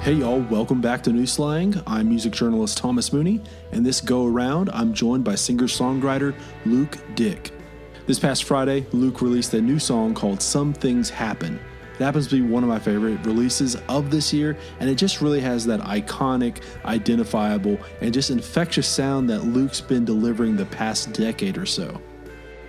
Hey y'all, welcome back to New Slang. I'm music journalist Thomas Mooney, and this go around, I'm joined by singer-songwriter Luke Dick. This past Friday, Luke released a new song called Some Things Happen. It happens to be one of my favorite releases of this year, and it just really has that iconic, identifiable, and just infectious sound that Luke's been delivering the past decade or so.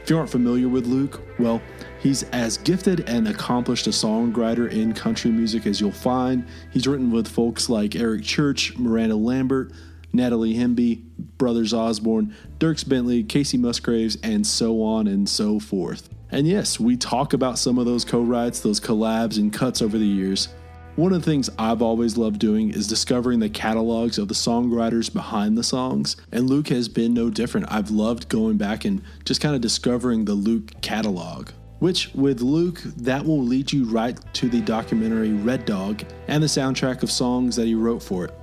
If you aren't familiar with Luke, well, he's as gifted and accomplished a songwriter in country music as you'll find. He's written with folks like Eric Church, Miranda Lambert, Natalie Hemby, Brothers Osborne, Dierks Bentley, Casey Musgraves, and so on and so forth. And yes, we talk about some of those co-writes, those collabs and cuts over the years. One of the things I've always loved doing is discovering the catalogs of the songwriters behind the songs, and Luke has been no different. I've loved going back and just kind of discovering the Luke catalog, which with Luke, that will lead you right to the documentary Red Dog and the soundtrack of songs that he wrote for it.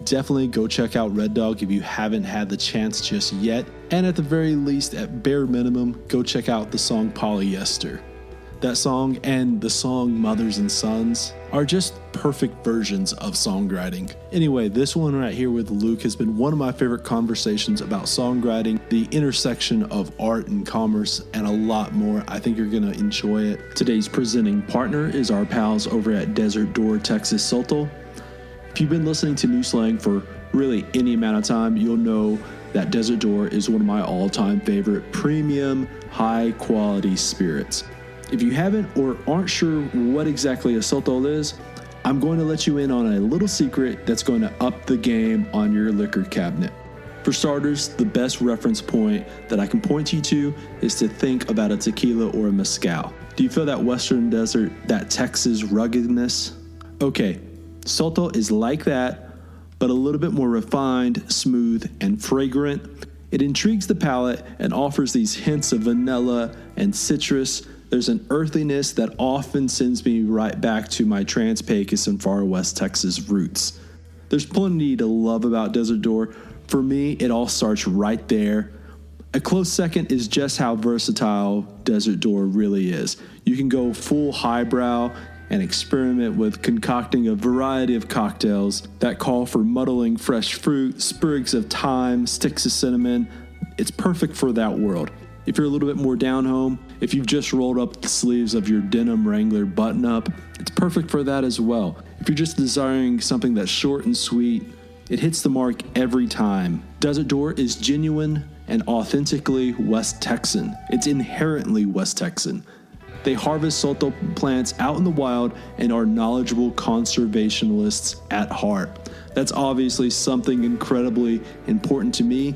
Definitely go check out Red Dog if you haven't had the chance just yet, and at the very least, at bare minimum, go check out the song Polyester. That song and the song Mothers and Sons are just perfect versions of songwriting. Anyway, this one right here with Luke has been one of my favorite conversations about songwriting, the intersection of art and commerce, and a lot more. I think you're going to enjoy it. Today's presenting partner is our pals over at Desert Door Texas Soto. If you've been listening to New Slang for really any amount of time, you'll know that Desert Door is one of my all-time favorite premium, high-quality spirits. If you haven't or aren't sure what exactly a Sotol is, I'm going to let you in on a little secret that's going to up the game on your liquor cabinet. For starters, the best reference point that I can point you to is to think about a tequila or a mezcal. Do you feel that Western desert, that Texas ruggedness? Okay, Sotol is like that, but a little bit more refined, smooth, and fragrant. It intrigues the palate and offers these hints of vanilla and citrus. There's an earthiness that often sends me right back to my Trans-Pecos and far west Texas roots. There's plenty to love about Desert Door. For me, it all starts right there. A close second is just how versatile Desert Door really is. You can go full highbrow and experiment with concocting a variety of cocktails that call for muddling fresh fruit, sprigs of thyme, sticks of cinnamon. It's perfect for that world. If you're a little bit more down home, if you've just rolled up the sleeves of your denim Wrangler button-up, it's perfect for that as well. If you're just desiring something that's short and sweet, it hits the mark every time. Desert Door is genuine and authentically West Texan. It's inherently West Texan. They harvest Soto plants out in the wild and are knowledgeable conservationists at heart. That's obviously something incredibly important to me.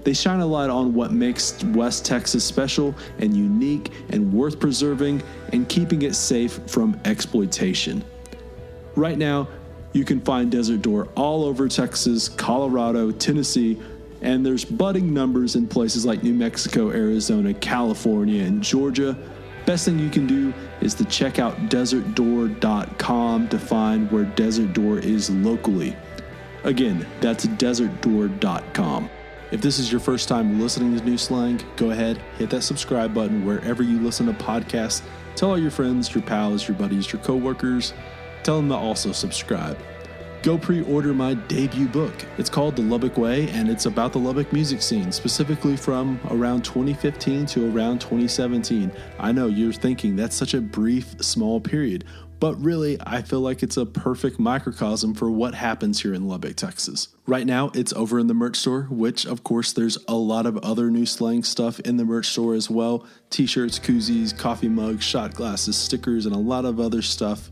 They shine a light on what makes West Texas special and unique and worth preserving and keeping it safe from exploitation. Right now, you can find Desert Door all over Texas, Colorado, Tennessee, and there's budding numbers in places like New Mexico, Arizona, California, and Georgia. Best thing you can do is to check out desertdoor.com to find where Desert Door is locally. Again, that's desertdoor.com. If this is your first time listening to New Slang, go ahead, hit that subscribe button wherever you listen to podcasts. Tell all your friends, your pals, your buddies, your coworkers. Tell them to also subscribe. Go pre-order my debut book. It's called The Lubbock Way, and it's about the Lubbock music scene, specifically from around 2015 to around 2017. I know you're thinking that's such a brief, small period, but really, I feel like it's a perfect microcosm for what happens here in Lubbock, Texas. Right now, it's over in the merch store, which, of course, there's a lot of other New Slang stuff in the merch store as well. T-shirts, koozies, coffee mugs, shot glasses, stickers, and a lot of other stuff.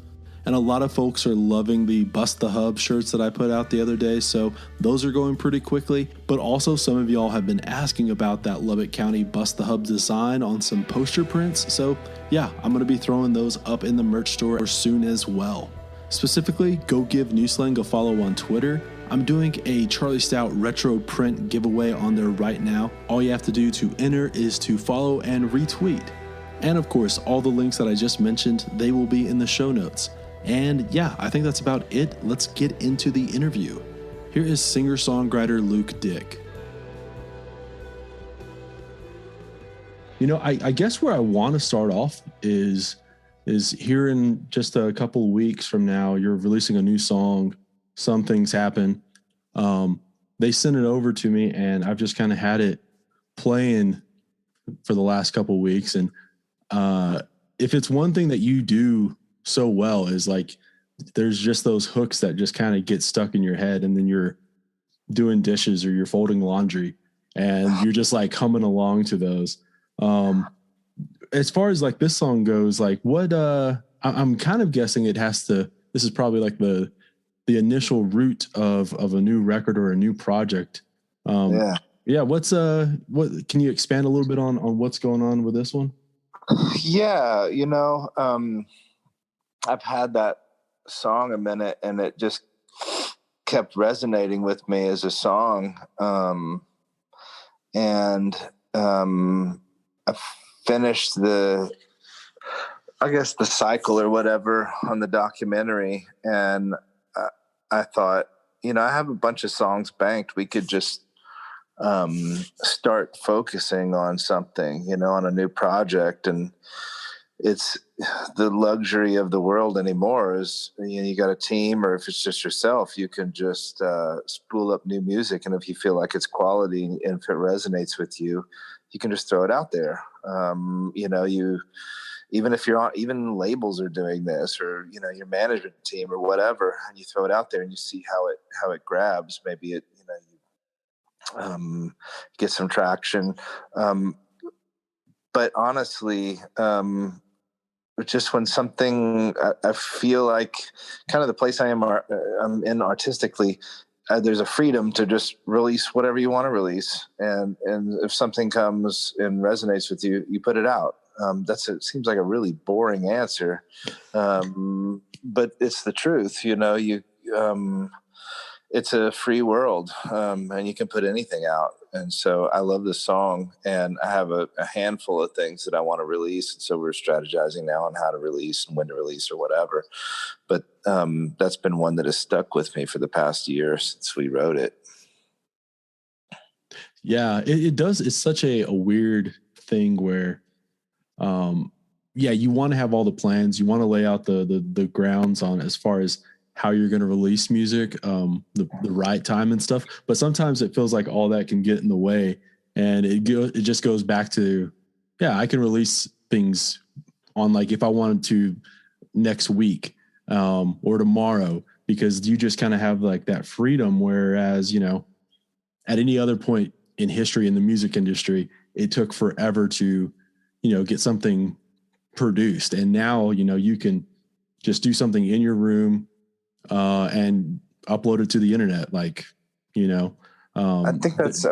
And a lot of folks are loving the Bust the Hub shirts that I put out the other day, so those are going pretty quickly. But also some of y'all have been asking about that Lubbock County Bust the Hub design on some poster prints, so yeah, I'm going to be throwing those up in the merch store soon as well. Specifically, go give New Slang a follow on Twitter. I'm doing a Charlie Stout retro print giveaway on there right now. All you have to do to enter is to follow and retweet. And of course, all the links that I just mentioned, they will be in the show notes. And yeah, I think that's about it. Let's get into the interview. Here is singer-songwriter Luke Dick. You know, I guess where I want to start off is here in just a couple of weeks from now, you're releasing a new song, Some Things Happen. They sent it over to me, and I've just kind of had it playing for the last couple of weeks. And if it's one thing that you do so well is like, there's just those hooks that just kind of get stuck in your head, and then you're doing dishes or you're folding laundry and you're just like humming along to those. As far as like this song goes, like what, I'm kind of guessing this is probably like the initial root of a new record or a new project. Yeah. What can you expand a little bit on what's going on with this one? Yeah. I've had that song a minute, and it just kept resonating with me as a song. I finished the cycle or whatever on the documentary. And I thought, I have a bunch of songs banked. We could just start focusing on something, on a new project. And it's the luxury of the world anymore is, you got a team, or if it's just yourself, you can just spool up new music. And if you feel like it's quality and if it resonates with you, you can just throw it out there. Even if even labels are doing this, or, your management team or whatever, and you throw it out there and you see how it grabs, maybe it, get some traction. But honestly, just when something, I feel like kind of the place I'm in artistically, there's a freedom to just release whatever you want to release. And if something comes and resonates with you, you put it out. It seems like a really boring answer. But it's the truth, it's a free world, and you can put anything out. And so I love this song, and I have a handful of things that I want to release. And so we're strategizing now on how to release and when to release or whatever. But that's been one that has stuck with me for the past year since we wrote it. Yeah, it does. It's such a weird thing where, you want to have all the plans. You want to lay out the grounds on as far as how you're going to release music, the right time and stuff. But sometimes it feels like all that can get in the way, and it just goes back to, I can release things on, like, if I wanted to next week, or tomorrow, because you just kind of have like that freedom. Whereas, at any other point in history in the music industry, it took forever to, get something produced. And now, you can just do something in your room, and upload it to the internet. Like, I think it's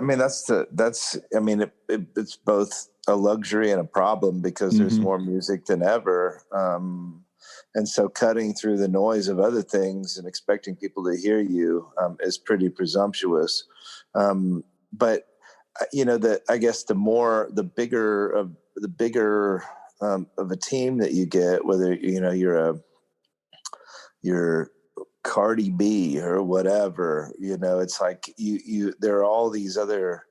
both a luxury and a problem, because there's more music than ever. And so cutting through the noise of other things and expecting people to hear you is pretty presumptuous. But I guess the bigger of a team that you get, whether you're Cardi B or whatever, it's like there are all these other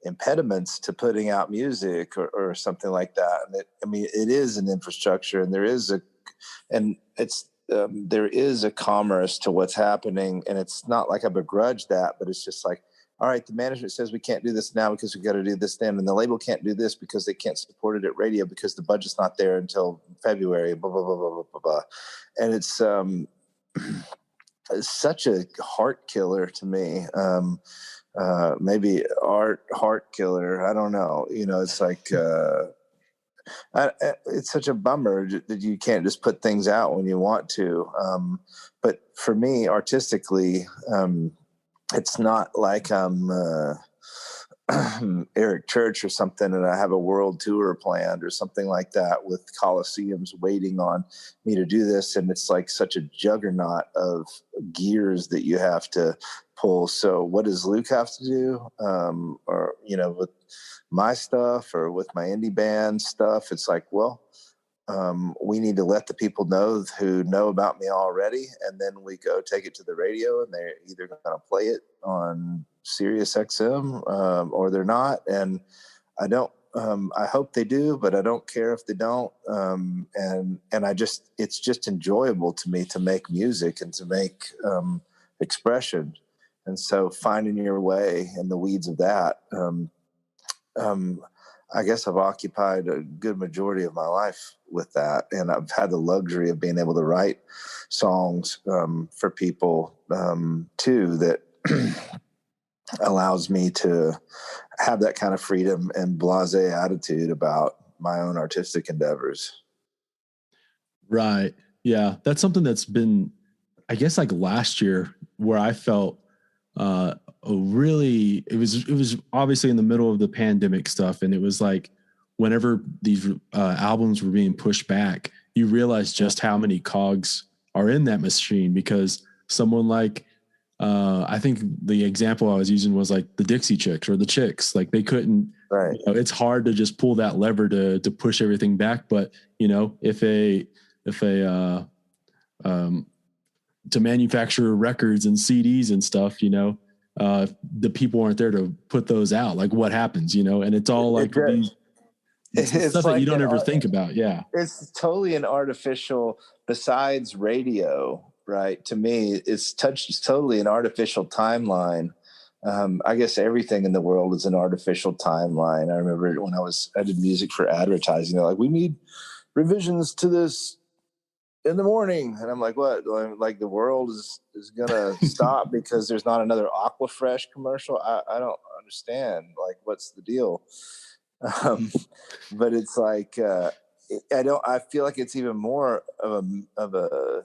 impediments to putting out music or something like that. And it is an infrastructure, and there is a commerce to what's happening. And it's not like I begrudge that, but it's just like, all right, the management says we can't do this now because we got to do this then, and the label can't do this because they can't support it at radio because the budget's not there until February, blah blah blah blah blah blah, blah. And it's such a heart killer to me. Maybe heart killer. I don't know. It's like it's such a bummer that you can't just put things out when you want to. But for me, artistically, it's not like I'm Eric Church or something, and I have a world tour planned or something like that with coliseums waiting on me to do this. And it's like such a juggernaut of gears that you have to pull. So what does Luke have to do? Or, with my stuff or with my indie band stuff, it's like, well, we need to let the people know who know about me already, and then we go take it to the radio, and they're either going to play it on Sirius XM or they're not. And I don't. I hope they do, but I don't care if they don't. And it's just enjoyable to me to make music and to make expression. And so finding your way in the weeds of that, I guess I've occupied a good majority of my life with that. And I've had the luxury of being able to write songs for people too, that allows me to have that kind of freedom and blasé attitude about my own artistic endeavors. Right. Yeah. That's something that's been, I guess, like last year where I felt it was obviously in the middle of the pandemic stuff. And it was like, whenever these albums were being pushed back, you realize just how many cogs are in that machine, because someone like, I think the example I was using was like the Dixie Chicks or the Chicks, like they couldn't, right. It's hard to just pull that lever to push everything back. But, to manufacture records and CDs and stuff, the people aren't there to put those out. Like what happens, and it's all like it's stuff that you don't ever think about. Yeah. It's totally an artificial, besides radio, right? To me, it's totally an artificial timeline. I guess everything in the world is an artificial timeline. I remember when I did music for advertising, they're like, we need revisions to this in the morning. And I'm like, what? Like the world is going to stop because there's not another Aquafresh commercial? I don't understand. Like, what's the deal? But it's like, I feel like it's even more of a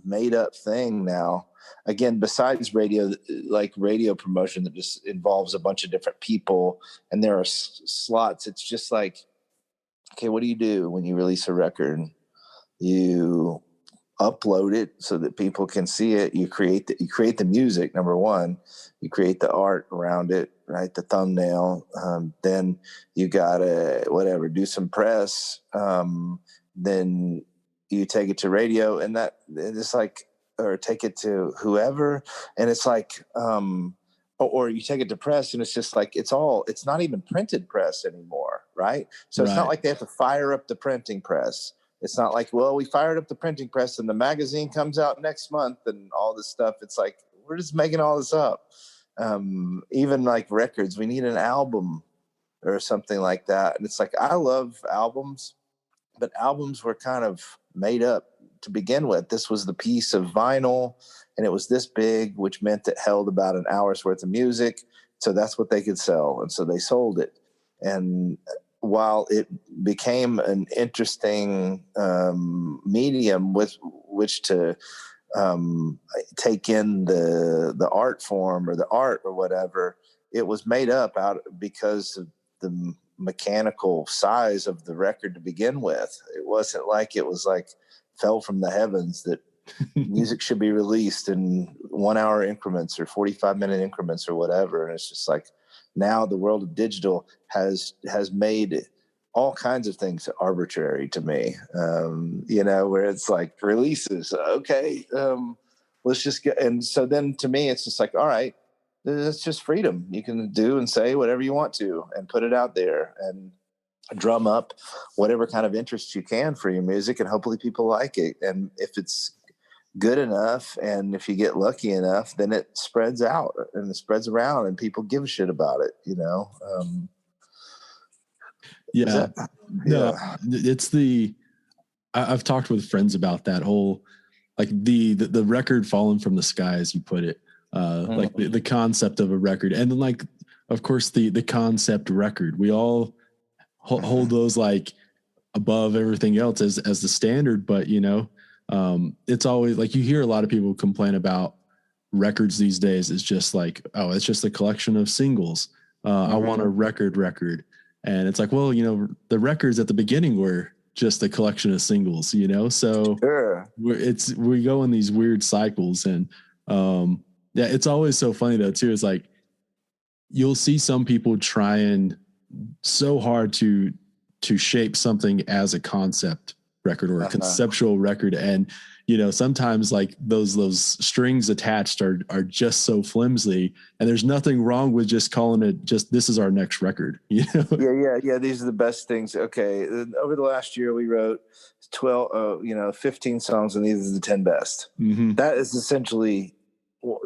made up thing now. Again, besides radio, like radio promotion that just involves a bunch of different people and there are slots. It's just like, okay, what do you do when you release a record? You upload it so that people can see it. You create the music, number one. You create the art around it, right? The thumbnail. Then you gotta do some press. Then you take it to radio, and it's like, or take it to whoever, and it's like, or you take it to press, and it's just like it's not even printed press anymore, right? So It's not like they have to fire up the printing press. It's not like, well, we fired up the printing press and the magazine comes out next month and all this stuff. It's like, we're just making all this up. Even like records, we need an album or something like that. And it's like, I love albums, but albums were kind of made up to begin with. This was the piece of vinyl and it was this big, which meant it held about an hour's worth of music. So that's what they could sell. And so they sold it. And while it became an interesting medium with which to take in the art form or the art or whatever, it was made up out because of the mechanical size of the record to begin with. It wasn't like it was like fell from the heavens that music should be released in 1 hour increments or 45-minute increments or whatever. And it's just like, now the world of digital has made all kinds of things arbitrary to me, where it's like releases. Okay, let's just get. And so then to me, it's just like, all right, it's just freedom. You can do and say whatever you want to and put it out there and drum up whatever kind of interest you can for your music, and hopefully people like it. And if it's good enough and if you get lucky enough, then it spreads out and it spreads around and people give a shit about it, It's I've talked with friends about that whole, like the record falling from the sky, as you put it, like the concept of a record. And then like, of course, the concept record, we all hold those like above everything else as the standard, but it's always like you hear a lot of people complain about records these days. It's just like, oh, it's just a collection of singles. I want a record. And it's like, well, the records at the beginning were just a collection of singles, so sure. we go in these weird cycles. And it's always so funny though too. It's like, you'll see some people trying so hard to shape something as a concept record or a conceptual record. And, sometimes like those strings attached are just so flimsy, and there's nothing wrong with just calling it just, this is our next record. Yeah. These are the best things. Okay. Over the last year, we wrote 15 songs, and these are the 10 best. Mm-hmm. That is essentially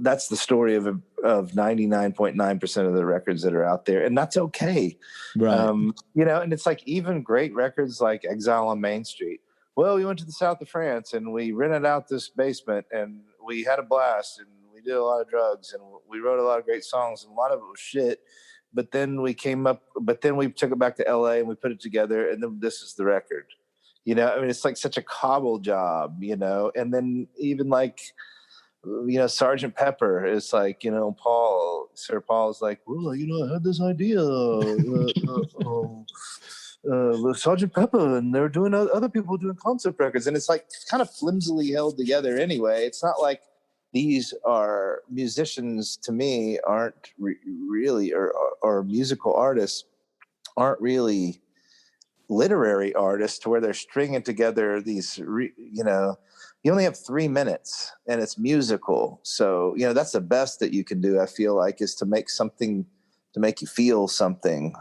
that's the story of 99.9% of the records that are out there, and that's okay. Right. And it's like even great records like Exile on Main Street. Well, we went to the south of France and we rented out this basement and we had a blast and we did a lot of drugs and we wrote a lot of great songs and a lot of it was shit. But then we took it back to LA and we put it together and then this is the record. It's like such a cobble job, and then even like, Sergeant Pepper is like, Sir Paul is like, well, I had this idea, with Sergeant Pepper, and they're doing other people doing concept records, and it's like kind of flimsily held together anyway. It's not like these are musicians to me aren't really, or musical artists aren't really literary artists to where they're stringing together these, you only have 3 minutes and it's musical. So, that's the best that you can do, I feel like, is to make something to make you feel something.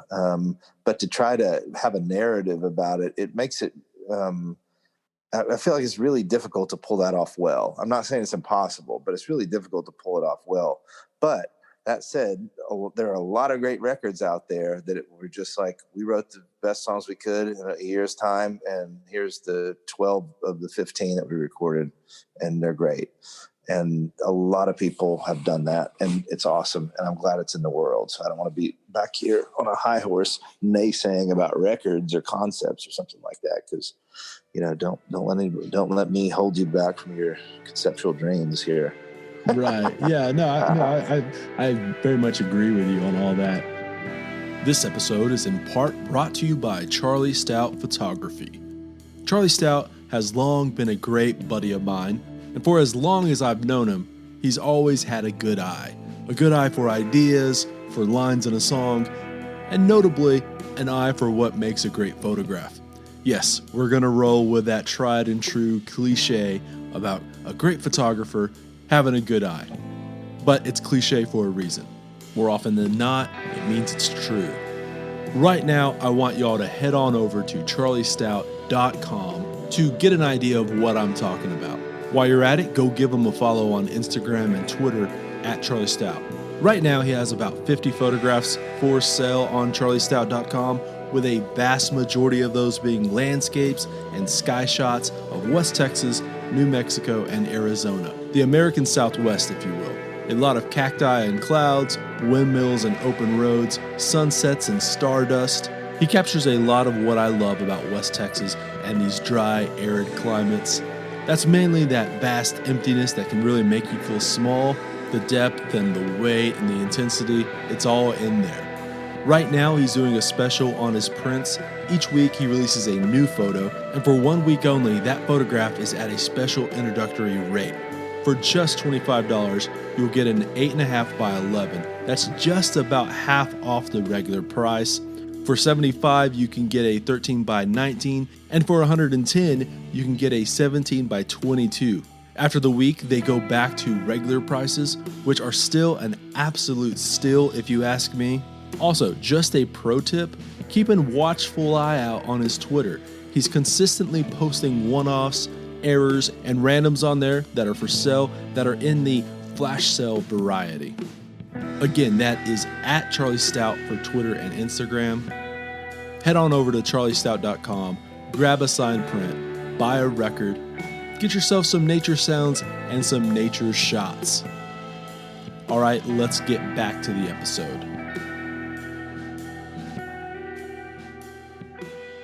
But to try to have a narrative about it, it makes it, I feel like it's really difficult to pull that off well. I'm not saying it's impossible, but it's really difficult to pull it off well. But that said, there are a lot of great records out there that were just like, we wrote the best songs we could in a year's time, and here's the 12 of the 15 that we recorded, and they're great. And a lot of people have done that, and it's awesome, and I'm glad it's in the world. So I don't want to be back here on a high horse naysaying about records or concepts or something like that, because don't let me hold you back from your conceptual dreams here. Right. Yeah. No, I very much agree with you on all that. This episode is in part brought to you by Charlie Stout Photography. Charlie Stout has long been a great buddy of mine, and for as long as I've known him, he's always had a good eye for ideas, for lines in a song, and notably, an eye for what makes a great photograph. Yes, we're going to roll with that tried and true cliche about a great photographer having a good eye. But it's cliche for a reason. More often than not, it means it's true. Right now, I want y'all to head on over to charliestout.com to get an idea of what I'm talking about. While you're at it, go give him a follow on Instagram and Twitter at Charlie Stout. Right now, he has about 50 photographs for sale on charliestout.com, with a vast majority of those being landscapes and sky shots of West Texas, New Mexico, and Arizona. The American Southwest, if you will. A lot of cacti and clouds, windmills and open roads, sunsets and stardust. He captures a lot of what I love about West Texas and these dry, arid climates. That's mainly that vast emptiness that can really make you feel small, the depth and the weight and the intensity, it's all in there. Right now, he's doing a special on his prints. Each week, he releases a new photo, and for 1 week only, that photograph is at a special introductory rate. For just $25, you'll get an 8.5 by 11. That's just about half off the regular price. For $75, you can get a 13 by 19, and for $110, you can get a 17 by 22. After the week, they go back to regular prices, which are still an absolute steal if you ask me. Also, just a pro tip, keep a watchful eye out on his Twitter. He's consistently posting one-offs, errors, and randoms on there that are for sale that are in the flash sale variety. Again, that is at Charlie Stout for Twitter and Instagram. Head on over to charliestout.com, grab a signed print, buy a record, get yourself some nature sounds and some nature shots. All right, let's get back to the episode.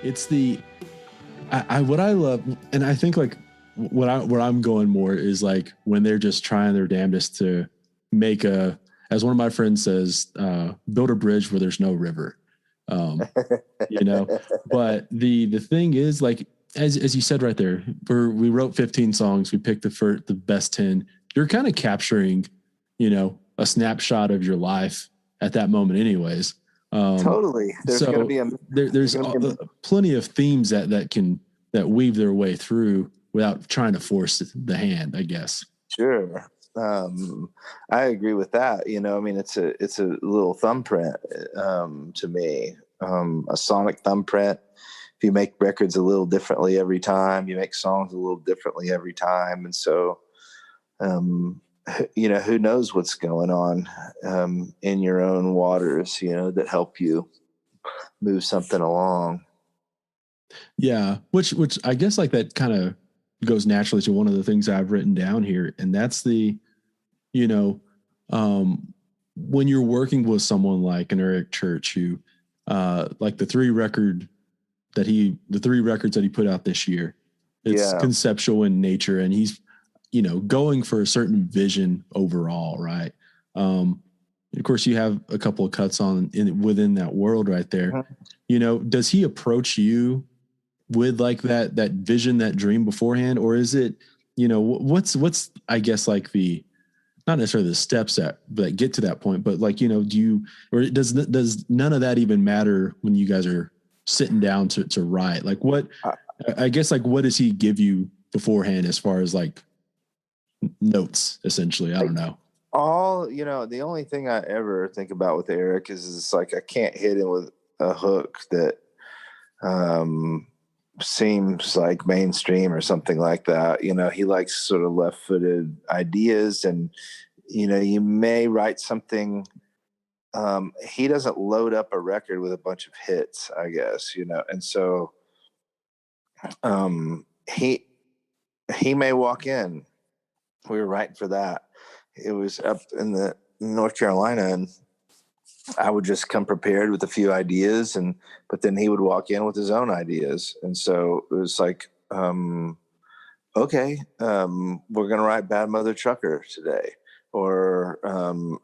It's what I love, and I think like where I'm going more is like when they're just trying their damnedest to make as one of my friends says, build a bridge where there's no river. But the thing is, like, as you said right there, we wrote 15 songs, we picked the best 10. You're kind of capturing, a snapshot of your life at that moment anyways. Totally. There's going to be there's plenty of themes that weave their way through without trying to force the hand, I guess. Sure. I agree with that. It's a little thumbprint to me, a sonic thumbprint. If you make records a little differently every time, you make songs a little differently every time. And so who knows what's going on in your own waters, that help you move something along. Yeah, which I guess like that kind of goes naturally to one of the things I've written down here, and that's the, you know, when you're working with someone like an Eric Church, who, like the three records that he put out this year, it's conceptual in nature, and he's, going for a certain vision overall, right? Of course, you have a couple of cuts within that world right there. Does he approach you with like that vision, that dream beforehand, or is it, what's I guess like the, not necessarily the steps that get to that point, but like, do you, or does none of that even matter when you guys are sitting down to write? Like what, I guess like what does he give you beforehand as far as like notes, essentially? I don't know. The only thing I ever think about with Eric is it's like I can't hit him with a hook that seems like mainstream or something like that. He likes sort of left-footed ideas, and you may write something. He doesn't load up a record with a bunch of hits, I guess, and so he may walk in. We were writing for that. It was up in the North Carolina, and I would just come prepared with a few ideas, but then he would walk in with his own ideas. And so it was like, okay, we're going to write Bad Mother Trucker today. Or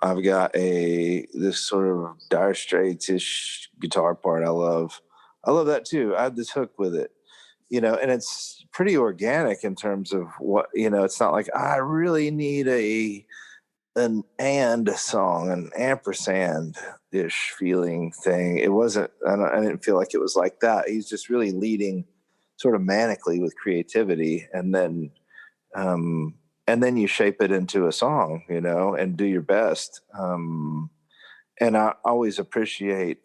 I've got this sort of Dire Straits-ish guitar part I love that too. I have this hook with it, and it's pretty organic in terms of what, it's not like I really need an and song, an ampersand-ish feeling thing. It wasn't, I didn't feel like it was like that. He's just really leading sort of manically with creativity, and then you shape it into a song, and do your best. And I always appreciate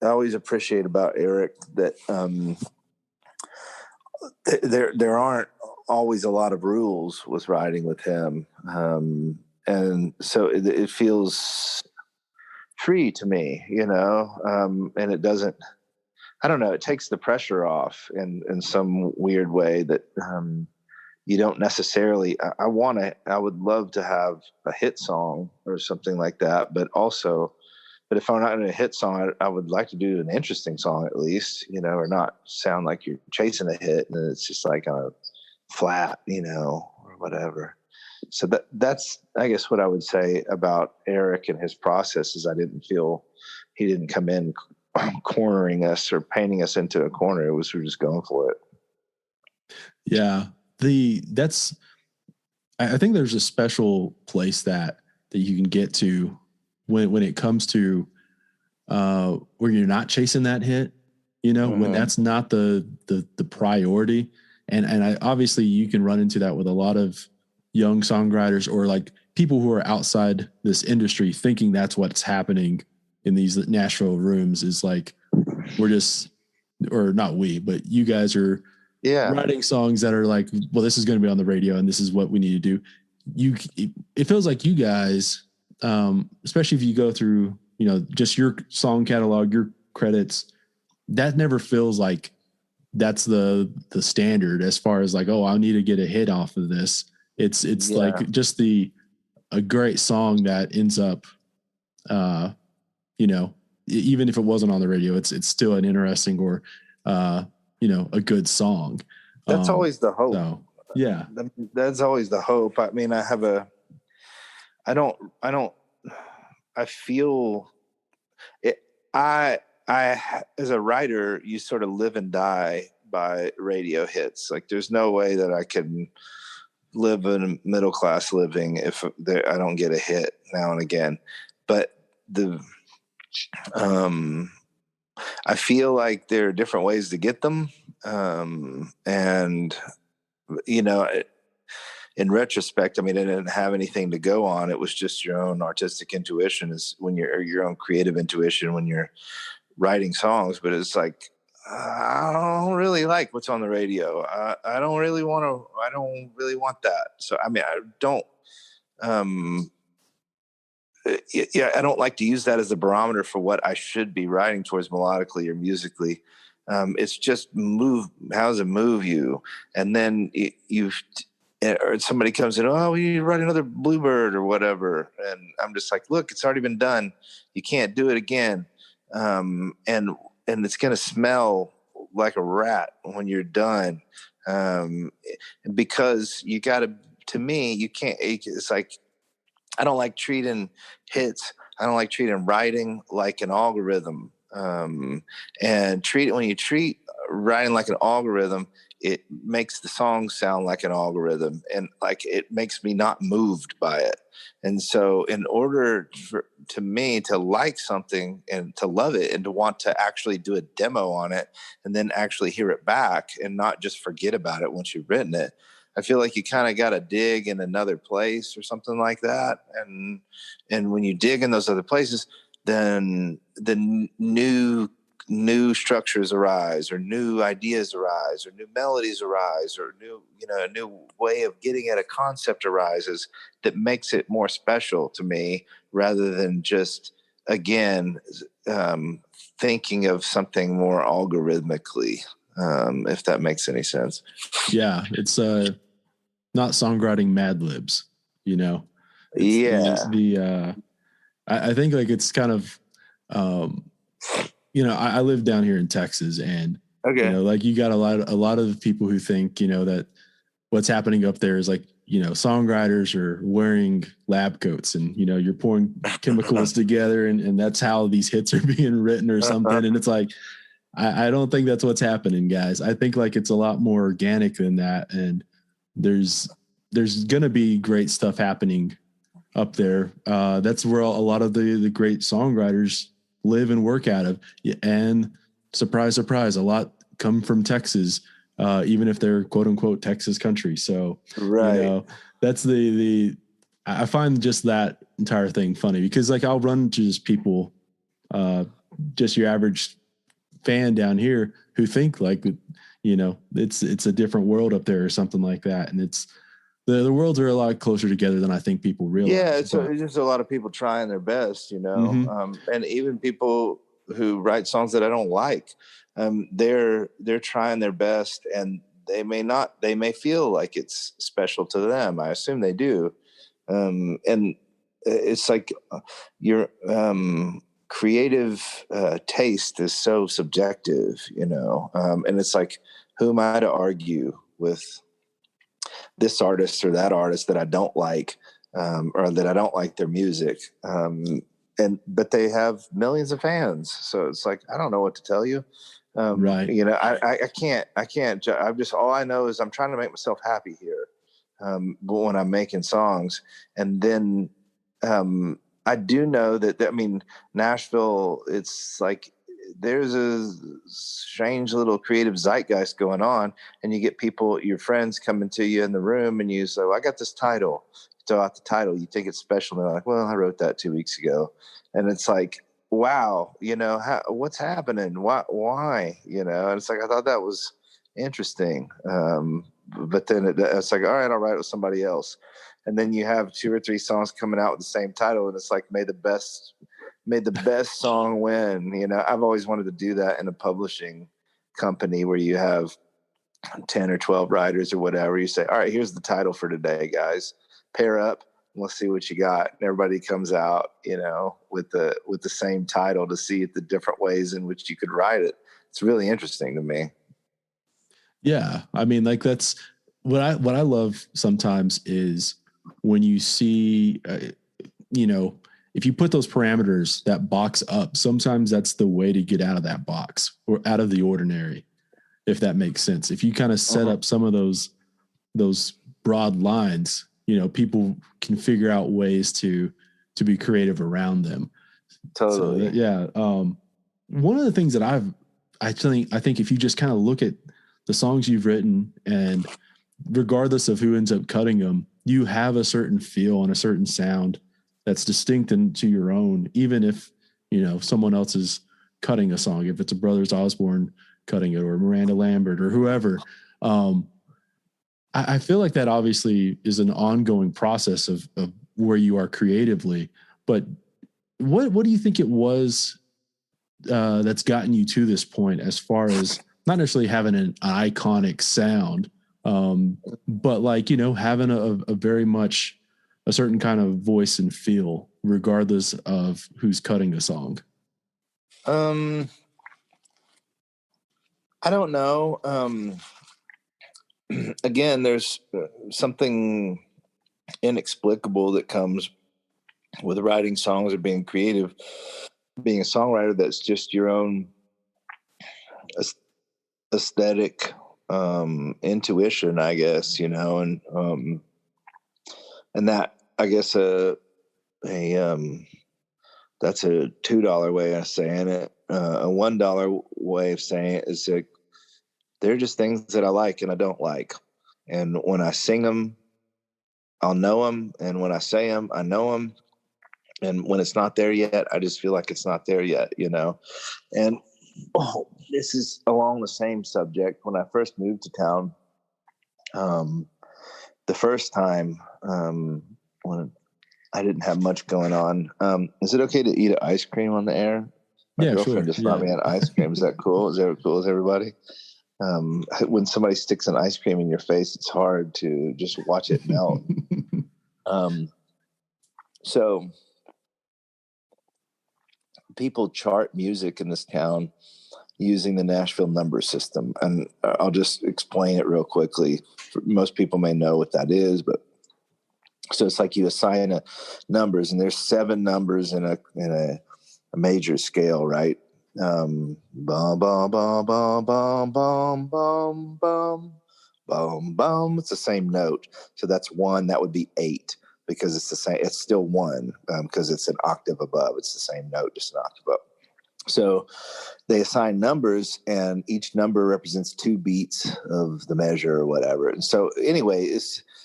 about Eric that there aren't always a lot of rules with writing with him, and so it feels free to me, and it doesn't, I don't know, it takes the pressure off in some weird way that you don't necessarily. I would love to have a hit song or something like that, but if I'm not in a hit song, I would like to do an interesting song at least, or not sound like you're chasing a hit and it's just like on a flat, or whatever. So that's, I guess, what I would say about Eric and his process is I didn't feel he didn't come in cornering us or painting us into a corner. We're just going for it. Yeah. I think there's a special place that you can get to when it comes to where you're not chasing that hit, when that's not the priority. And I obviously you can run into that with a lot of young songwriters or like people who are outside this industry thinking that's what's happening in these Nashville rooms is like, we're just, or not we, but you guys are writing songs that are like, well, this is going to be on the radio and this is what we need to do. It feels like you guys, especially if you go through, just your song catalog, your credits, that never feels like that's the standard as far as like, oh, I need to get a hit off of this. It's like just a great song that ends up, even if it wasn't on the radio, it's still an interesting or, a good song. That's always the hope. So, yeah, that's always the hope. I mean, I feel it. As a writer, you sort of live and die by radio hits. Like there's no way that I can live in a middle-class living if I don't get a hit now and again. But I feel like there are different ways to get them. And, in retrospect, I mean, I didn't have anything to go on. It was just your own artistic intuition, is when your own creative intuition when you're writing songs. But it's like, I don't really like what's on the radio. I don't really want to. I don't really want that. So I mean, I don't. Um, yeah, I don't like to use that as a barometer for what I should be writing towards melodically or musically. It's just move. How does it move you? And then or somebody comes in, oh, you write another Bluebird or whatever. And I'm just like, look, it's already been done. You can't do it again. And it's going to smell like a rat when you're done. Because you got to me, you can't, it's like, I don't like treating hits. I don't like treating writing like an algorithm. And when you treat writing like an algorithm, it makes the song sound like an algorithm, and like it makes me not moved by it. And so in order to me to like something and to love it and to want to actually do a demo on it and then actually hear it back and not just forget about it once you've written it, I feel like you kind of got to dig in another place or something like that. And when you dig in those other places, then the new structures arise, or new ideas arise, or new melodies arise, or a new way of getting at a concept arises that makes it more special to me, rather than just, again, thinking of something more algorithmically, if that makes any sense. Yeah, it's not songwriting Mad Libs, It's Yeah. I think like it's kind of, I live down here in Texas, and Okay. like you got a lot of people who think, that what's happening up there is like, songwriters are wearing lab coats, and you're pouring chemicals together, and that's how these hits are being written or something. And it's like, I don't think that's what's happening, guys. I think like it's a lot more organic than that, and there's gonna be great stuff happening up there. That's where a lot of the great songwriters live and work out of. And surprise, surprise, a lot come from Texas, even if they're quote unquote Texas country. So, Right. That's I find just that entire thing funny, because like I'll run into just people, just your average fan down here, who think like, it's a different world up there or something like that. And it's, the worlds are a lot closer together than I think people realize. Yeah, it's just a lot of people trying their best, Mm-hmm. and even people who write songs that I don't like, they're trying their best, and they may feel like it's special to them. I assume they do, and it's like your creative taste is so subjective, and it's like, who am I to argue with this artist or that artist that I don't like, or that I don't like their music. But they have millions of fans. So it's like, I don't know what to tell you. Right. I can't, I'm just, all I know is I'm trying to make myself happy here. But when I'm making songs, and then, I do know that, Nashville, it's like, there's a strange little creative zeitgeist going on, and you get people, your friends, coming to you in the room, and you say, well, I got this title. Throw out the title, you think it's special, and they're like, well, I wrote that 2 weeks ago. And it's like, wow, what's happening? Why? And it's like, I thought that was interesting. But then it's like, all right, I'll write it with somebody else. And then you have 2 or 3 songs coming out with the same title, and it's like, may the best song win. I've always wanted to do that in a publishing company, where you have 10 or 12 writers or whatever. You say, all right, here's the title for today, guys. Pair up, and let's see what you got. And everybody comes out, with the same title, to see the different ways in which you could write it. It's really interesting to me. Yeah. Like that's what I love sometimes is when you see, if you put those parameters, that box up, sometimes that's the way to get out of that box, or out of the ordinary, if that makes sense. If you kind of set up some of those broad lines, people can figure out ways to be creative around them. Totally. So, yeah. One of the things that I think if you just kind of look at the songs you've written, and regardless of who ends up cutting them, you have a certain feel and a certain sound that's distinct to your own, even if, someone else is cutting a song. If it's a Brothers Osborne cutting it, or Miranda Lambert or whoever. I feel like that obviously is an ongoing process of where you are creatively, but what do you think it was that's gotten you to this point, as far as not necessarily having an iconic sound, but like, having a very much a certain kind of voice and feel, regardless of who's cutting the song? I don't know. Again, there's something inexplicable that comes with writing songs or being creative, being a songwriter. That's just your own aesthetic, intuition, I guess, and that, I guess, that's a $2 way of saying it. A $1 way of saying it is like, they're just things that I like and I don't like. And when I sing them, I'll know them. And when I say them, I know them. And when it's not there yet, I just feel like it's not there yet, And this is along the same subject. When I first moved to town, the first time, when I didn't have much going on, is it okay to eat an ice cream on the air? My girlfriend just brought me an ice cream. Is that cool? Is that cool with everybody? When somebody sticks an ice cream in your face, it's hard to just watch it melt. So people chart music in this town using the Nashville number system. And I'll just explain it real quickly. Most people may know what that is, but so it's like you assign numbers, and there's 7 numbers in a major scale, right? Bum, bum, bum, bum, bum, bum, bum, bum, bum, bum. It's the same note. So that's 1. That would be 8, because it's the same. It's still 1, because it's an octave above. It's the same note, just an octave above. So they assign numbers, and each number represents 2 beats of the measure or whatever. And so anyway,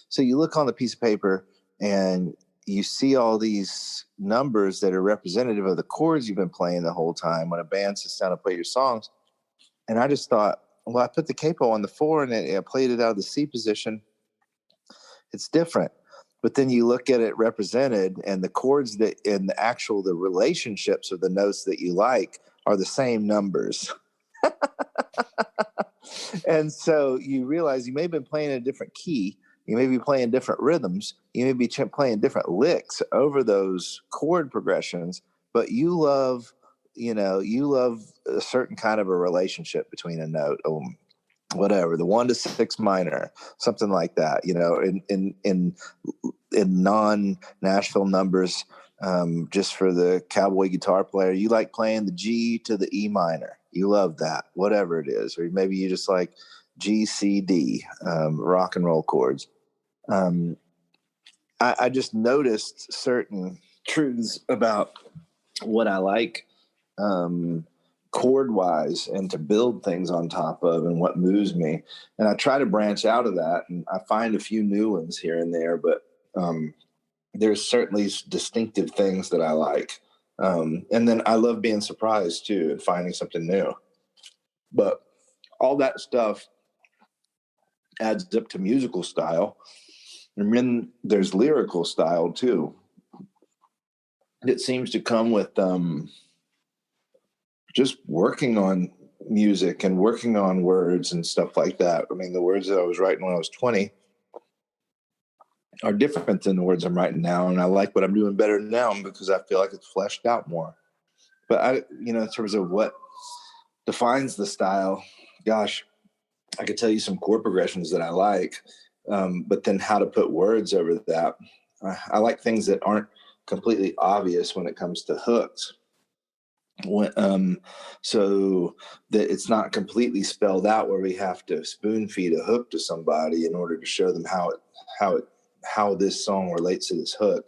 so you look on the piece of paper and you see all these numbers that are representative of the chords you've been playing the whole time when a band sits down to play your songs. And I just thought, well, I put the capo on the 4 and I played it out of the C position. It's different. But then you look at it represented, and the chords that in the relationships of the notes that you like are the same numbers. And so you realize you may have been playing in a different key. You may be playing different rhythms. You may be playing different licks over those chord progressions, but you love a certain kind of a relationship between a note. Whatever, the 1 to 6 minor, something like that, in non-Nashville numbers, just for the cowboy guitar player, you like playing the G to the E minor. You love that, whatever it is. Or maybe you just like G, C, D, rock and roll chords. I just noticed certain truths about what I like, chord wise, and to build things on top of, and what moves me. And I try to branch out of that, and I find a few new ones here and there, but there's certainly distinctive things that I like. And then I love being surprised too, and finding something new. But all that stuff adds up to musical style. And then there's lyrical style too. It seems to come with just working on music and working on words and stuff like that. I mean, the words that I was writing when I was 20 are different than the words I'm writing now. And I like what I'm doing better now because I feel like it's fleshed out more. But in terms of what defines the style, gosh, I could tell you some chord progressions that I like, but then how to put words over that. I like things that aren't completely obvious when it comes to hooks. So that it's not completely spelled out where we have to spoon feed a hook to somebody in order to show them how this song relates to this hook.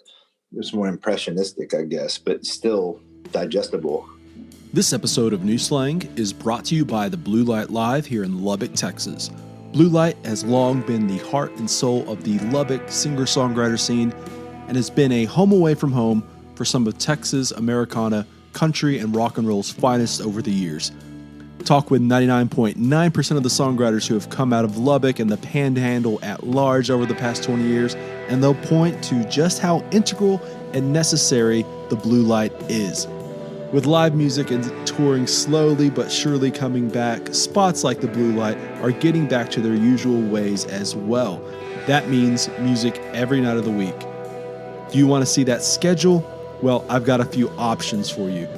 It's more impressionistic, I guess, but still digestible. This episode of New Slang is brought to you by the Blue Light Live here in Lubbock, Texas. Blue Light has long been the heart and soul of the Lubbock singer-songwriter scene and has been a home away from home for some of Texas Americana, country, and rock and roll's finest over the years. Talk with 99.9% of the songwriters who have come out of Lubbock and the Panhandle at large over the past 20 years, and they'll point to just how integral and necessary the blue light is. With live music and touring slowly but surely coming back, spots like the Blue Light are getting back to their usual ways as well. That means music every night of the week. Do you want to see that schedule? Well, I've got a few options for you.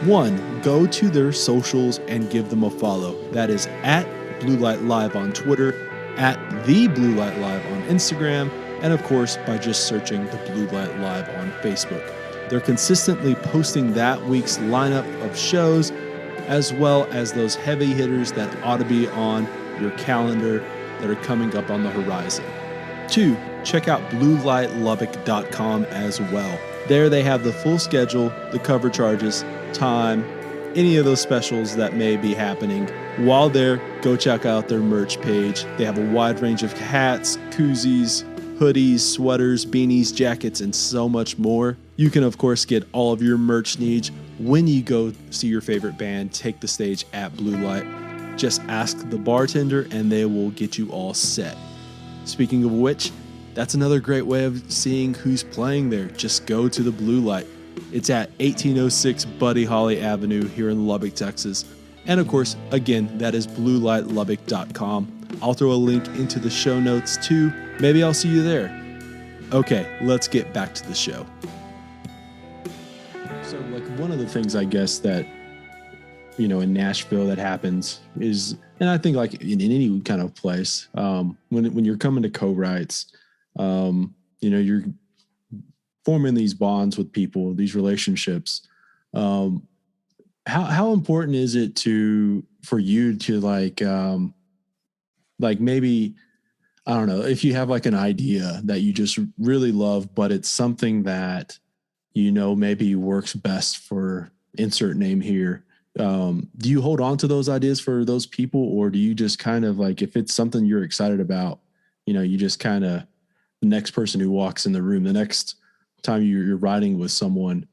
1, go to their socials and give them a follow. That is at Blue Light Live on Twitter, at The Blue Light Live on Instagram, and of course by just searching The Blue Light Live on Facebook. They're consistently posting that week's lineup of shows, as well as those heavy hitters that ought to be on your calendar that are coming up on the horizon. 2, check out bluelightlubbock.com as well. There they have the full schedule, the cover charges, time, any of those specials that may be happening. While there, go check out their merch page. They have a wide range of hats, koozies, hoodies, sweaters, beanies, jackets, and so much more. You can, of course, get all of your merch needs when you go see your favorite band take the stage at Blue Light. Just ask the bartender and they will get you all set. Speaking of which, that's another great way of seeing who's playing there. Just go to the Blue Light. It's at 1806 Buddy Holly Avenue here in Lubbock, Texas. And of course, again, that is bluelightlubbock.com. I'll throw a link into the show notes too. Maybe I'll see you there. Okay, let's get back to the show. So one of the things I guess that, in Nashville that happens is, and I think in any kind of place, when you're coming to co-writes, you're forming these bonds with people, these relationships. How important is it for you to maybe, I don't know, if you have an idea that you just really love, but it's something that, maybe works best for insert name here. Do you hold on to those ideas for those people, or do you just kind of if it's something you're excited about, you just kind of, the next person who walks in the room, the next time you're writing with someone,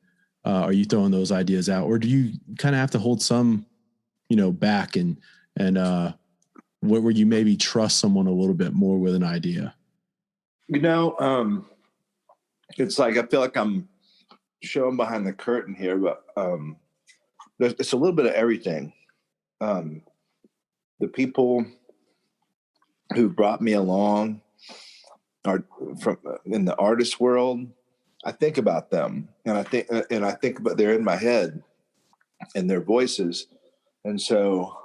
are you throwing those ideas out, or do you kind of have to hold some, back and where you maybe trust someone a little bit more with an idea? It's I feel like I'm showing behind the curtain here, but it's a little bit of everything. The people who brought me along are from in the artist world. I think about them, and I think about, they're in my head and their voices. And so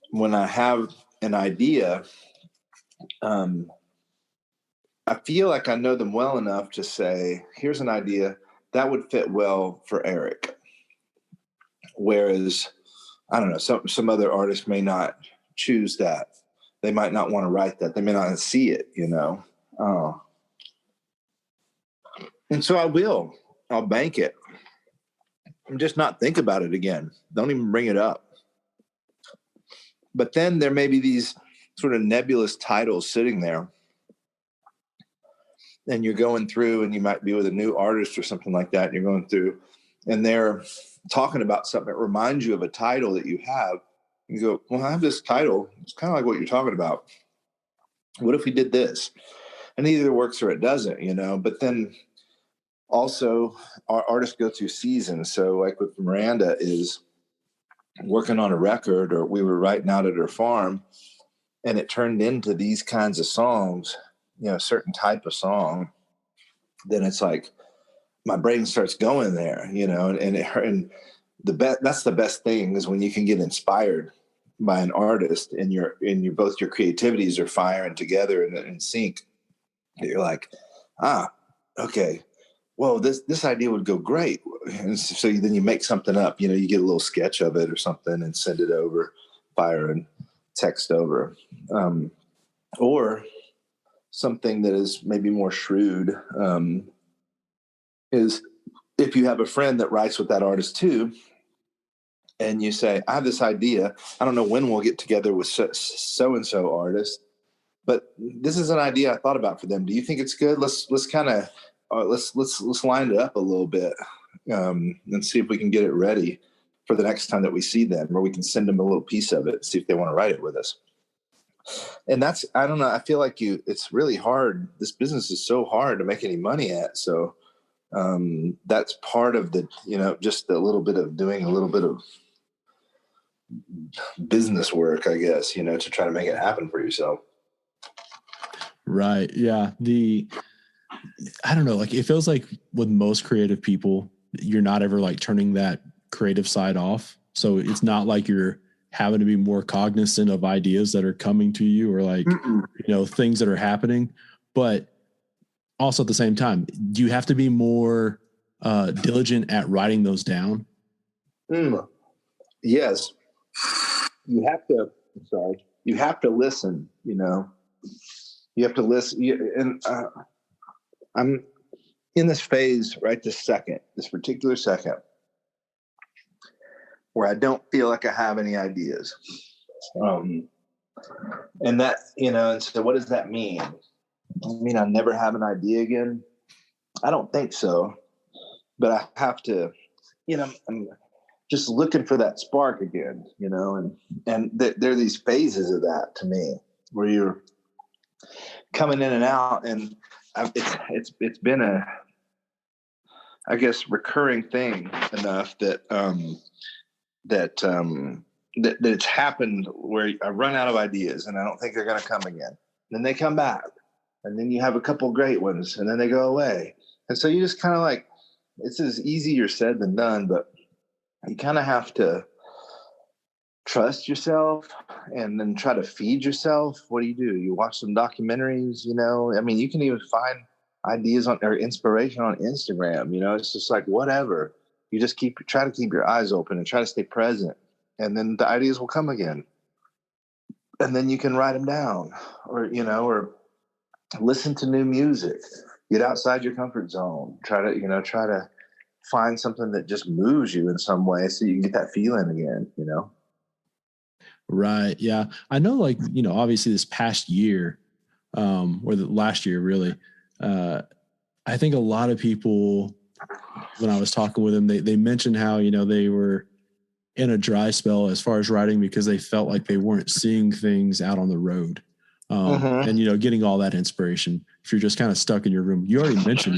when I have an idea, I feel like I know them well enough to say, here's an idea that would fit well for Eric. Whereas, I don't know, some other artists may not choose that. They might not want to write that. They may not see it, And so I'll bank it. And just not think about it again. Don't even bring it up. But then there may be these sort of nebulous titles sitting there. And you're going through, and you might be with a new artist or something like that. And you're going through, and they're talking about something that reminds you of a title that you have. You go, well, I have this title. It's kind of like what you're talking about. What if we did this? And it either works or it doesn't, But then also, our artists go through seasons. So with Miranda is working on a record, or we were writing out at her farm, and it turned into these kinds of songs, a certain type of song. Then it's my brain starts going there, and that's the best thing is when you can get inspired by an artist, and both your creativities are firing together in sync. You're like, okay, well, this idea would go great. And so then you make something up, you get a little sketch of it or something and send it over, fire and text over. Or something that is maybe more shrewd is if you have a friend that writes with that artist too, and you say, I have this idea. I don't know when we'll get together with so-and-so artist, but this is an idea I thought about for them. Do you think it's good? Let's kind of, let's line it up a little bit and see if we can get it ready. for the next time that we see them, or we can send them a little piece of it, see if they want to write it with us. And that's, I don't know, I feel like it's really hard. This business is so hard to make any money at. So that's part of the, just a little bit of doing a little bit of business work, I guess, to try to make it happen for yourself. Right. Yeah. I don't know, like it feels like with most creative people, you're not ever like turning that creative side off. So it's not like you're having to be more cognizant of ideas that are coming to you or like, things that are happening. But also at the same time, do you have to be more diligent at writing those down? Yes. You have to listen, you have to listen. And I'm in this phase right this particular second, where I don't feel like I have any ideas. And that, and so what does that mean? I mean, I never have an idea again. I don't think so, but I have to, I'm just looking for that spark again, and there are these phases of that to me where you're coming in and out, and it's been a, I guess, recurring thing enough that it's happened where I run out of ideas and I don't think they're going to come again. And then they come back, and then you have a couple great ones, and then they go away. And so you just kind of like, it's as easier said than done, but you kind of have to trust yourself and then try to feed yourself. What do? You watch some documentaries, I mean, you can even find ideas or inspiration on Instagram, it's just like, whatever. You just try to keep your eyes open and try to stay present. And then the ideas will come again. And then you can write them down or listen to new music, get outside your comfort zone, try to find something that just moves you in some way so you can get that feeling again, Right. Yeah. I know, like, obviously this past year, or the last year really, I think a lot of people, when I was talking with them, they mentioned how, they were in a dry spell as far as writing because they felt like they weren't seeing things out on the road. And, getting all that inspiration. If you're just kind of stuck in your room, you already mentioned,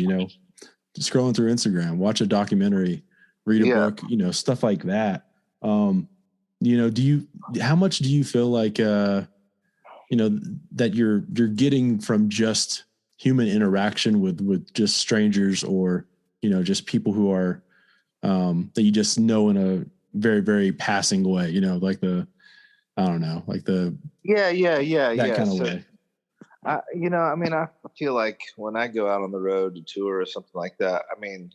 scrolling through Instagram, watch a documentary, read a book, stuff like that. How much do you feel like, that you're getting from just human interaction with just strangers or, just people who are, that you just know in a very, very passing way, like that kind of way. I feel like when I go out on the road to tour or something like that, I mean,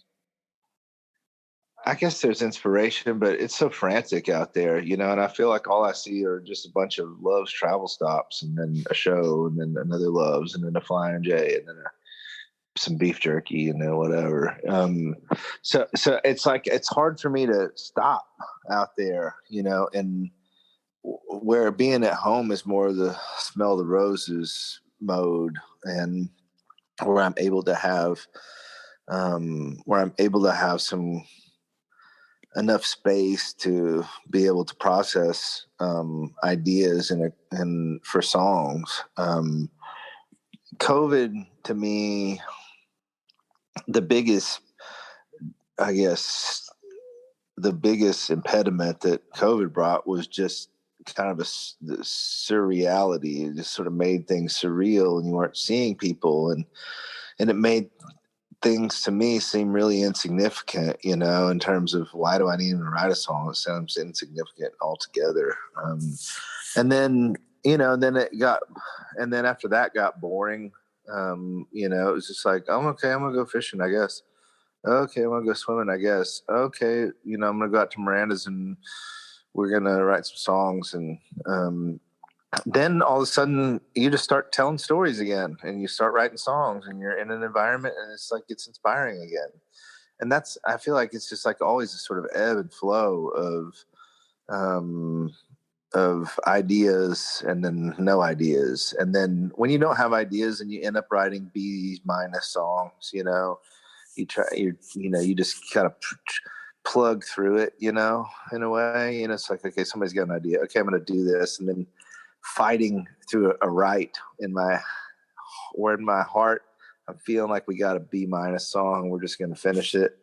I guess there's inspiration, but it's so frantic out there, and I feel like all I see are just a bunch of Love's travel stops and then a show and then another Love's and then a Flying J and then some beef jerky and then whatever. So it's like, it's hard for me to stop out there, and where being at home is more the smell of the roses mode, and where I'm able to have some enough space to be able to process ideas and for songs. COVID to me, the biggest impediment that COVID brought was just kind of the surreality. It just sort of made things surreal, and you weren't seeing people, and it made things to me seem really insignificant, in terms of why do I need to write a song? It sounds insignificant altogether. And then after that got boring. It was just like, oh, okay, I'm gonna go fishing, I guess. Okay, I'm gonna go swimming, I guess. Okay, I'm gonna go out to Miranda's and we're gonna write some songs. And then all of a sudden you just start telling stories again, and you start writing songs, and you're in an environment, and it's like it's inspiring again. And I feel like it's just like always a sort of ebb and flow of ideas, and then no ideas. And then when you don't have ideas and you end up writing B minus songs, you just kind of plug through it, in a way. It's like, okay, somebody's got an idea. Okay, I'm going to do this. And then fighting through a right in my heart, I'm feeling like we got a B- song. We're just going to finish it.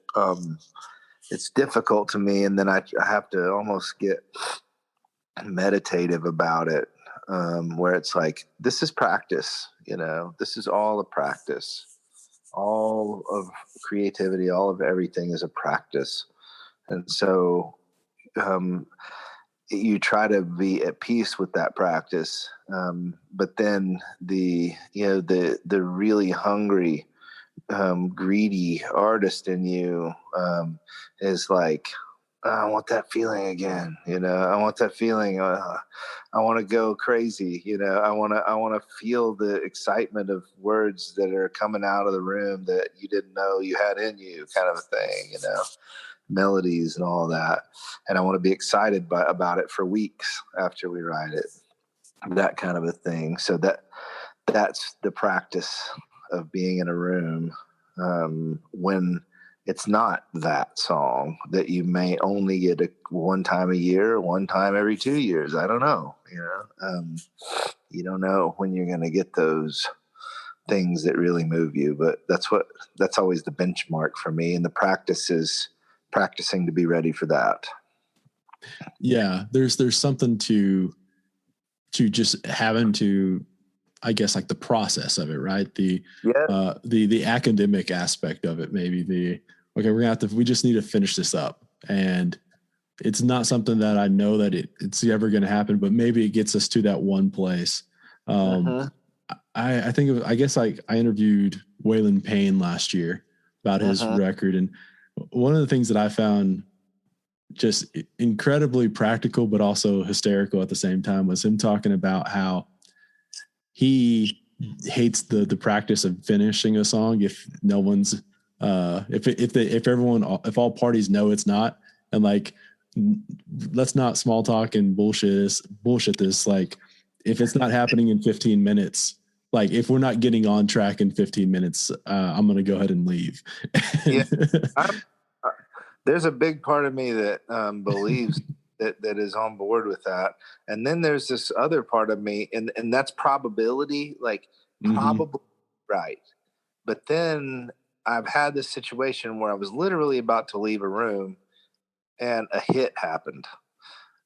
It's difficult to me. And then I have to almost get meditative about it, where it's like, this is practice, this is all a practice. All of creativity, all of everything is a practice. And so you try to be at peace with that practice. But then the really hungry, greedy artist in you is like, I want that feeling again. I want that feeling. I want to go crazy. I want to feel the excitement of words that are coming out of the room that you didn't know you had in you, kind of a thing, melodies and all that. And I want to be excited about it for weeks after we write it, that kind of a thing. So that's the practice of being in a room when it's not that song that you may only get one time a year, one time every 2 years. I don't know. You don't know when you're going to get those things that really move you, but that's always the benchmark for me. And the practice is practicing to be ready for that. Yeah. There's something to just having to, I guess, like the process of it, right? The academic aspect of it, maybe okay, we just need to finish this up. And it's not something that I know that it's ever going to happen, but maybe it gets us to that one place. I think I guess I interviewed Waylon Payne last year about his record. And one of the things that I found just incredibly practical, but also hysterical at the same time was him talking about how he hates the practice of finishing a song if no one's if all parties know it's not, and like, let's not small talk and bullshit this. Like, if it's not happening in 15 minutes, like if we're not getting on track in 15 minutes, I'm going to go ahead and leave. Yeah. There's a big part of me that believes that is on board with that. And then there's this other part of me, and that's probability, like probably right. But then I've had this situation where I was literally about to leave a room and a hit happened.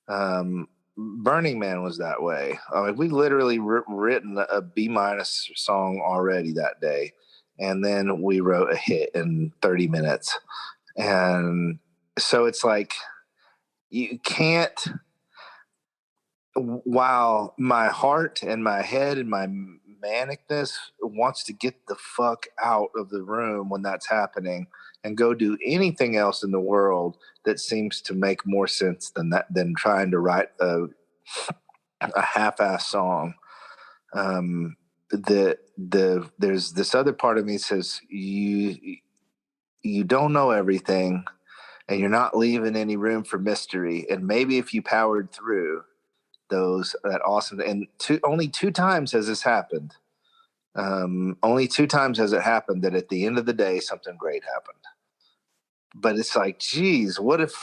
Burning Man was that way. We literally written a B- song already that day. And then we wrote a hit in 30 minutes. And so it's like, you can't, while my heart and my head and my manicness wants to get the fuck out of the room when that's happening and go do anything else in the world that seems to make more sense than trying to write a half-ass song. There's this other part of me that says you don't know everything, and you're not leaving any room for mystery. And maybe if you powered through that awesome, and only 2 times has this happened. Only 2 times has it happened that at the end of the day something great happened. But it's like, geez, what if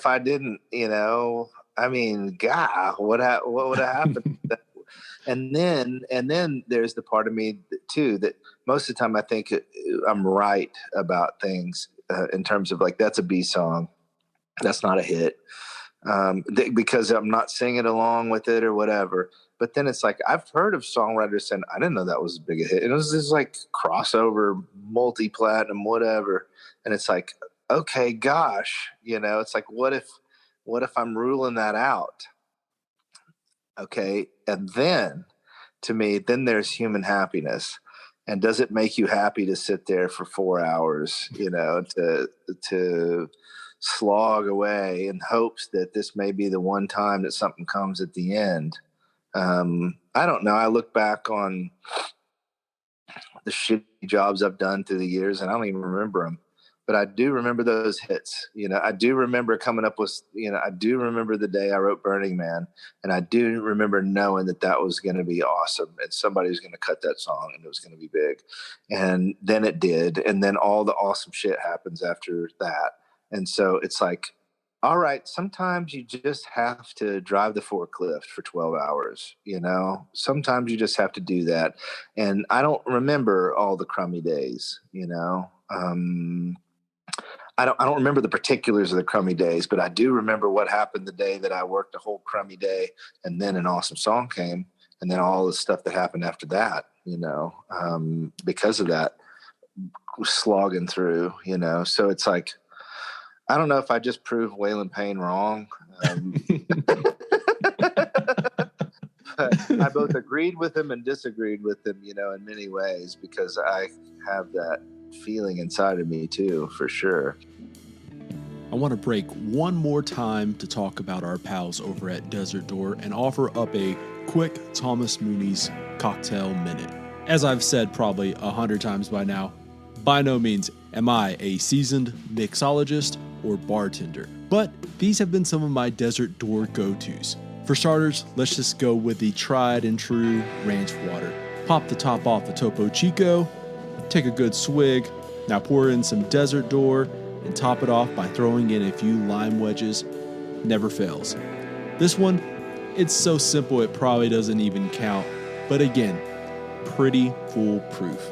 I didn't? I mean, God, what would have happened? And then there's the part of me too that most of the time I think I'm right about things in terms of like, that's a B song, that's not a hit. Because I'm not singing along with it or whatever. But then it's like, I've heard of songwriters saying, I didn't know that was as big a hit. And it was this like crossover, multi-platinum, whatever. And it's like, okay, gosh, it's like, what if I'm ruling that out? Okay. And then to me, then there's human happiness. And does it make you happy to sit there for 4 hours, to slog away in hopes that this may be the one time that something comes at the end? I don't know. I look back on the shitty jobs I've done through the years, and I don't even remember them. But I do remember those hits. I do remember coming up with, I do remember the day I wrote Burning Man, and I do remember knowing that was going to be awesome, and somebody was going to cut that song, and it was going to be big. And then it did, and then all the awesome shit happens after that. And so it's like, all right, sometimes you just have to drive the forklift for 12 hours, sometimes you just have to do that. And I don't remember all the crummy days, I don't remember the particulars of the crummy days, but I do remember what happened the day that I worked a whole crummy day, and then an awesome song came, and then all the stuff that happened after that, because of that, slogging through, So it's like, I don't know if I just proved Waylon Payne wrong. I both agreed with him and disagreed with him, in many ways, because I have that feeling inside of me too, for sure. I want to break one more time to talk about our pals over at Desert Door and offer up a quick Thomas Mooney's cocktail minute. As I've said probably 100 times by now, by no means am I a seasoned mixologist or bartender, but these have been some of my Desert Door go-tos. For starters, let's just go with the tried and true ranch water. Pop the top off the Topo Chico, take a good swig, now pour in some Desert Door and top it off by throwing in a few lime wedges. Never fails. This one, it's so simple it probably doesn't even count, but again, pretty foolproof.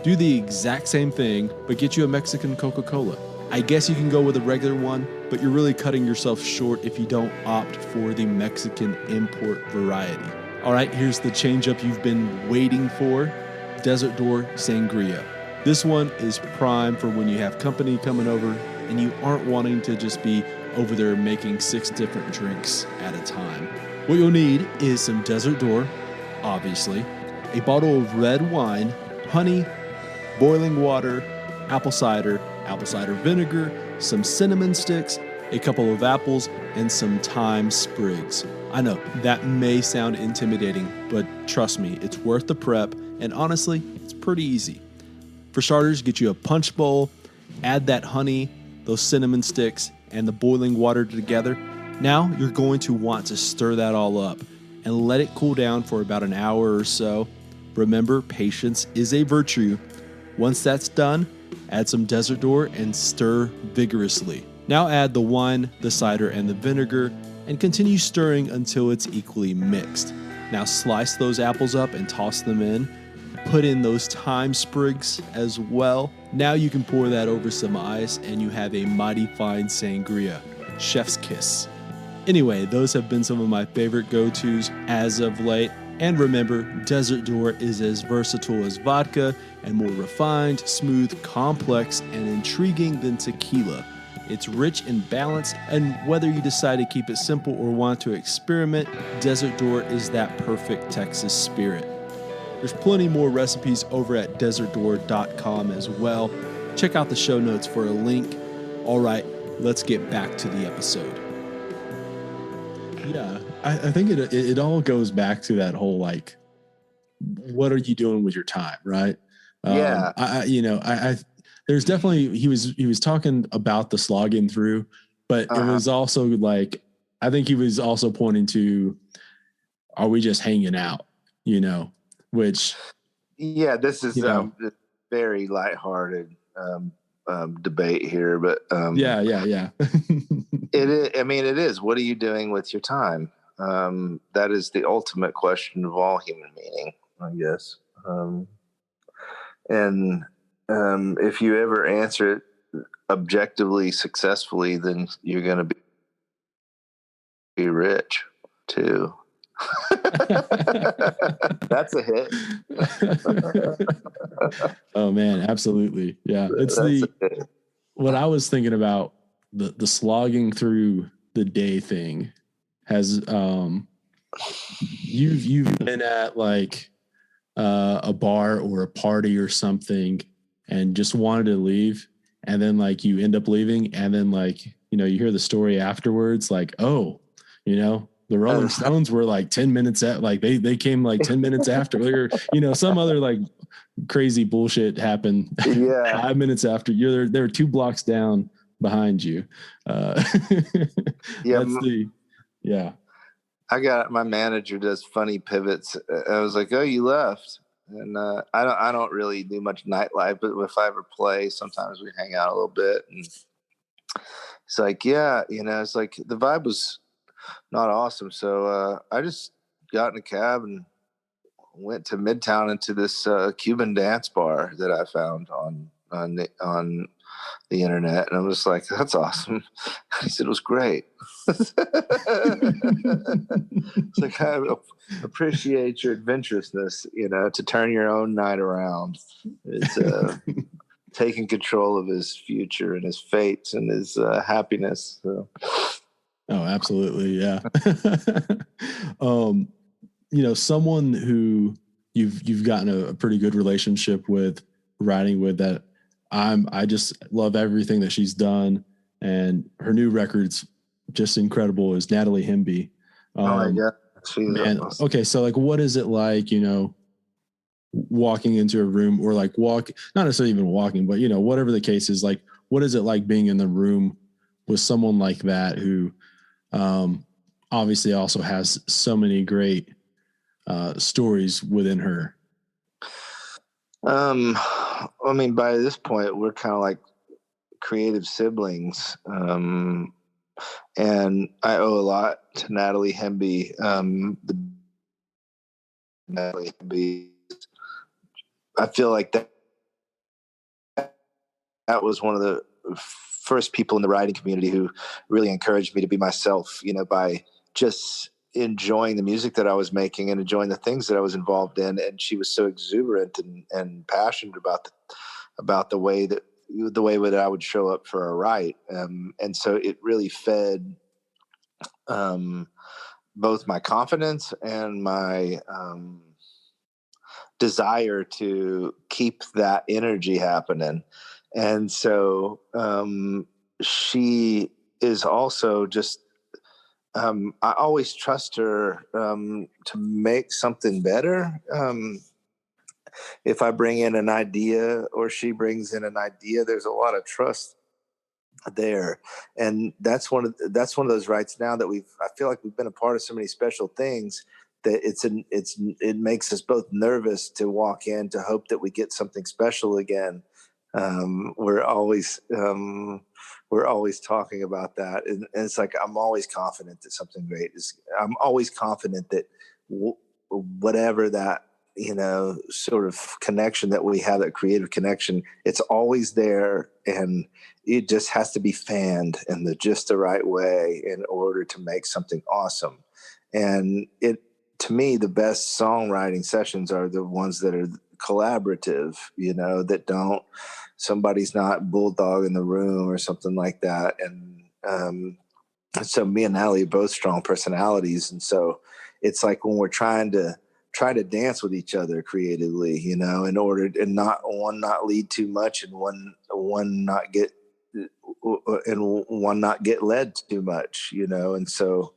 Do the exact same thing, but get you a Mexican Coca-Cola. I guess you can go with a regular one, but you're really cutting yourself short if you don't opt for the Mexican import variety. All right, here's the change-up you've been waiting for. Desert Door Sangria. This one is prime for when you have company coming over and you aren't wanting to just be over there making 6 different drinks at a time. What you'll need is some Desert Door, obviously, a bottle of red wine, honey, boiling water, apple cider vinegar, some cinnamon sticks, a couple of apples, and some thyme sprigs. I know, that may sound intimidating, but trust me, it's worth the prep, and honestly, it's pretty easy. For starters, get you a punch bowl, add that honey, those cinnamon sticks, and the boiling water together. Now you're going to want to stir that all up and let it cool down for about an hour or so. Remember, patience is a virtue. Once that's done, add some Desert Door and stir vigorously. Now add the wine, the cider, and the vinegar, and continue stirring until it's equally mixed. Now slice those apples up and toss them in. Put in those thyme sprigs as well. Now you can pour that over some ice and you have a mighty fine sangria. Chef's kiss. Anyway, those have been some of my favorite go-tos as of late. And remember, Desert Door is as versatile as vodka and more refined, smooth, complex, and intriguing than tequila. It's rich and balanced, and whether you decide to keep it simple or want to experiment, Desert Door is that perfect Texas spirit. There's plenty more recipes over at desertdoor.com as well. Check out the show notes for a link. All right, let's get back to the episode. Yeah, I think it all goes back to that whole, like, what are you doing with your time, right? Yeah. There's definitely, he was talking about the slogging through, but it was also like, I think he was also pointing to, are we just hanging out, which. Yeah, this is very lighthearted debate here, but yeah. It is. I mean, it is. What are you doing with your time? That is the ultimate question of all human meaning, I guess. And if you ever answer it objectively successfully, then you're going to be rich too. That's a hit. Oh man, absolutely. Yeah. It's what I was thinking about, the slogging through the day thing has you've been at like a bar or a party or something and just wanted to leave, and then like you end up leaving, and then like you hear the story afterwards, like, oh, the Rolling Stones were like 10 minutes at, like they came like 10 minutes after, or some other like crazy bullshit happened. Yeah. 5 minutes after they're 2 blocks down behind you. Yeah. I got, my manager does funny pivots. I was like, oh, you left. And I don't really do much nightlife, but if I ever play, sometimes we hang out a little bit. And it's like, yeah, it's like the vibe was not awesome. So I just got in a cab and went to Midtown into this Cuban dance bar that I found on the internet, and I was like, "That's awesome." He said it was great. It's like, I appreciate your adventurousness. To turn your own night around. It's taking control of his future and his fate and his happiness. So. Oh, absolutely, yeah. Someone who you've gotten a pretty good relationship with, writing with, that I just love everything that she's done, and her new record's just incredible, is Natalie Hemby. Oh my God. Man, okay, so like, what is it like, walking into a room, or like not necessarily even walking, but whatever the case is, like, what is it like being in the room with someone like that, who obviously also has so many great stories within her? I mean, by this point, we're kind of like creative siblings. And I owe a lot to Natalie Hemby. Natalie Hemby, I feel like that was one of the first people in the writing community who really encouraged me to be myself, by just enjoying the music that I was making and enjoying the things that I was involved in. And she was so exuberant and passionate about the way that I would show up for a write. And so it really fed both my confidence and my desire to keep that energy happening. And so she is also just, I always trust her to make something better. If I bring in an idea or she brings in an idea, there's a lot of trust there. And that's one of those rights now that I feel like we've been a part of so many special things that it makes us both nervous to walk in, to hope that we get something special again. We're always talking about that, and it's like I'm always confident that something great is. I'm always confident that whatever that sort of connection that we have, that creative connection, it's always there, and it just has to be fanned in just the right way in order to make something awesome. And to me, the best songwriting sessions are the ones that are collaborative, that don't, somebody's not bulldog in the room or something like that. And so me and Natalie are both strong personalities. And so it's like when we're try to dance with each other creatively, in order and not lead too much, and one not get led too much, and so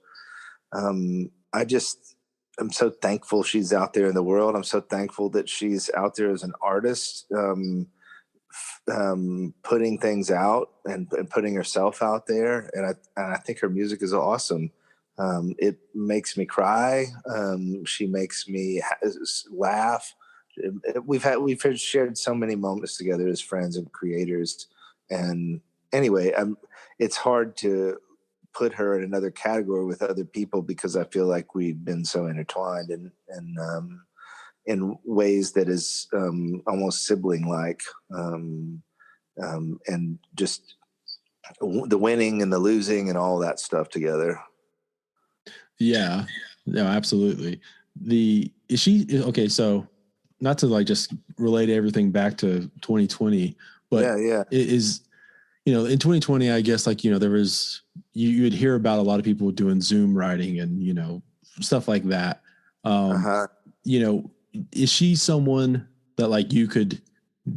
I'm so thankful she's out there in the world. I'm so thankful that she's out there as an artist, putting things out and putting herself out there. And I think her music is awesome. It makes me cry. She makes me laugh. We've shared so many moments together as friends and creators. And anyway, it's hard to put her in another category with other people, because I feel like we've been so intertwined in ways that is almost sibling-like, and just the winning and the losing and all that stuff together. Yeah, no, absolutely. Is she okay? So, not to like just relate everything back to 2020, but yeah. It is, in 2020, I guess, like, there was, you would hear about a lot of people doing Zoom writing and, stuff like that. Is she someone that like you could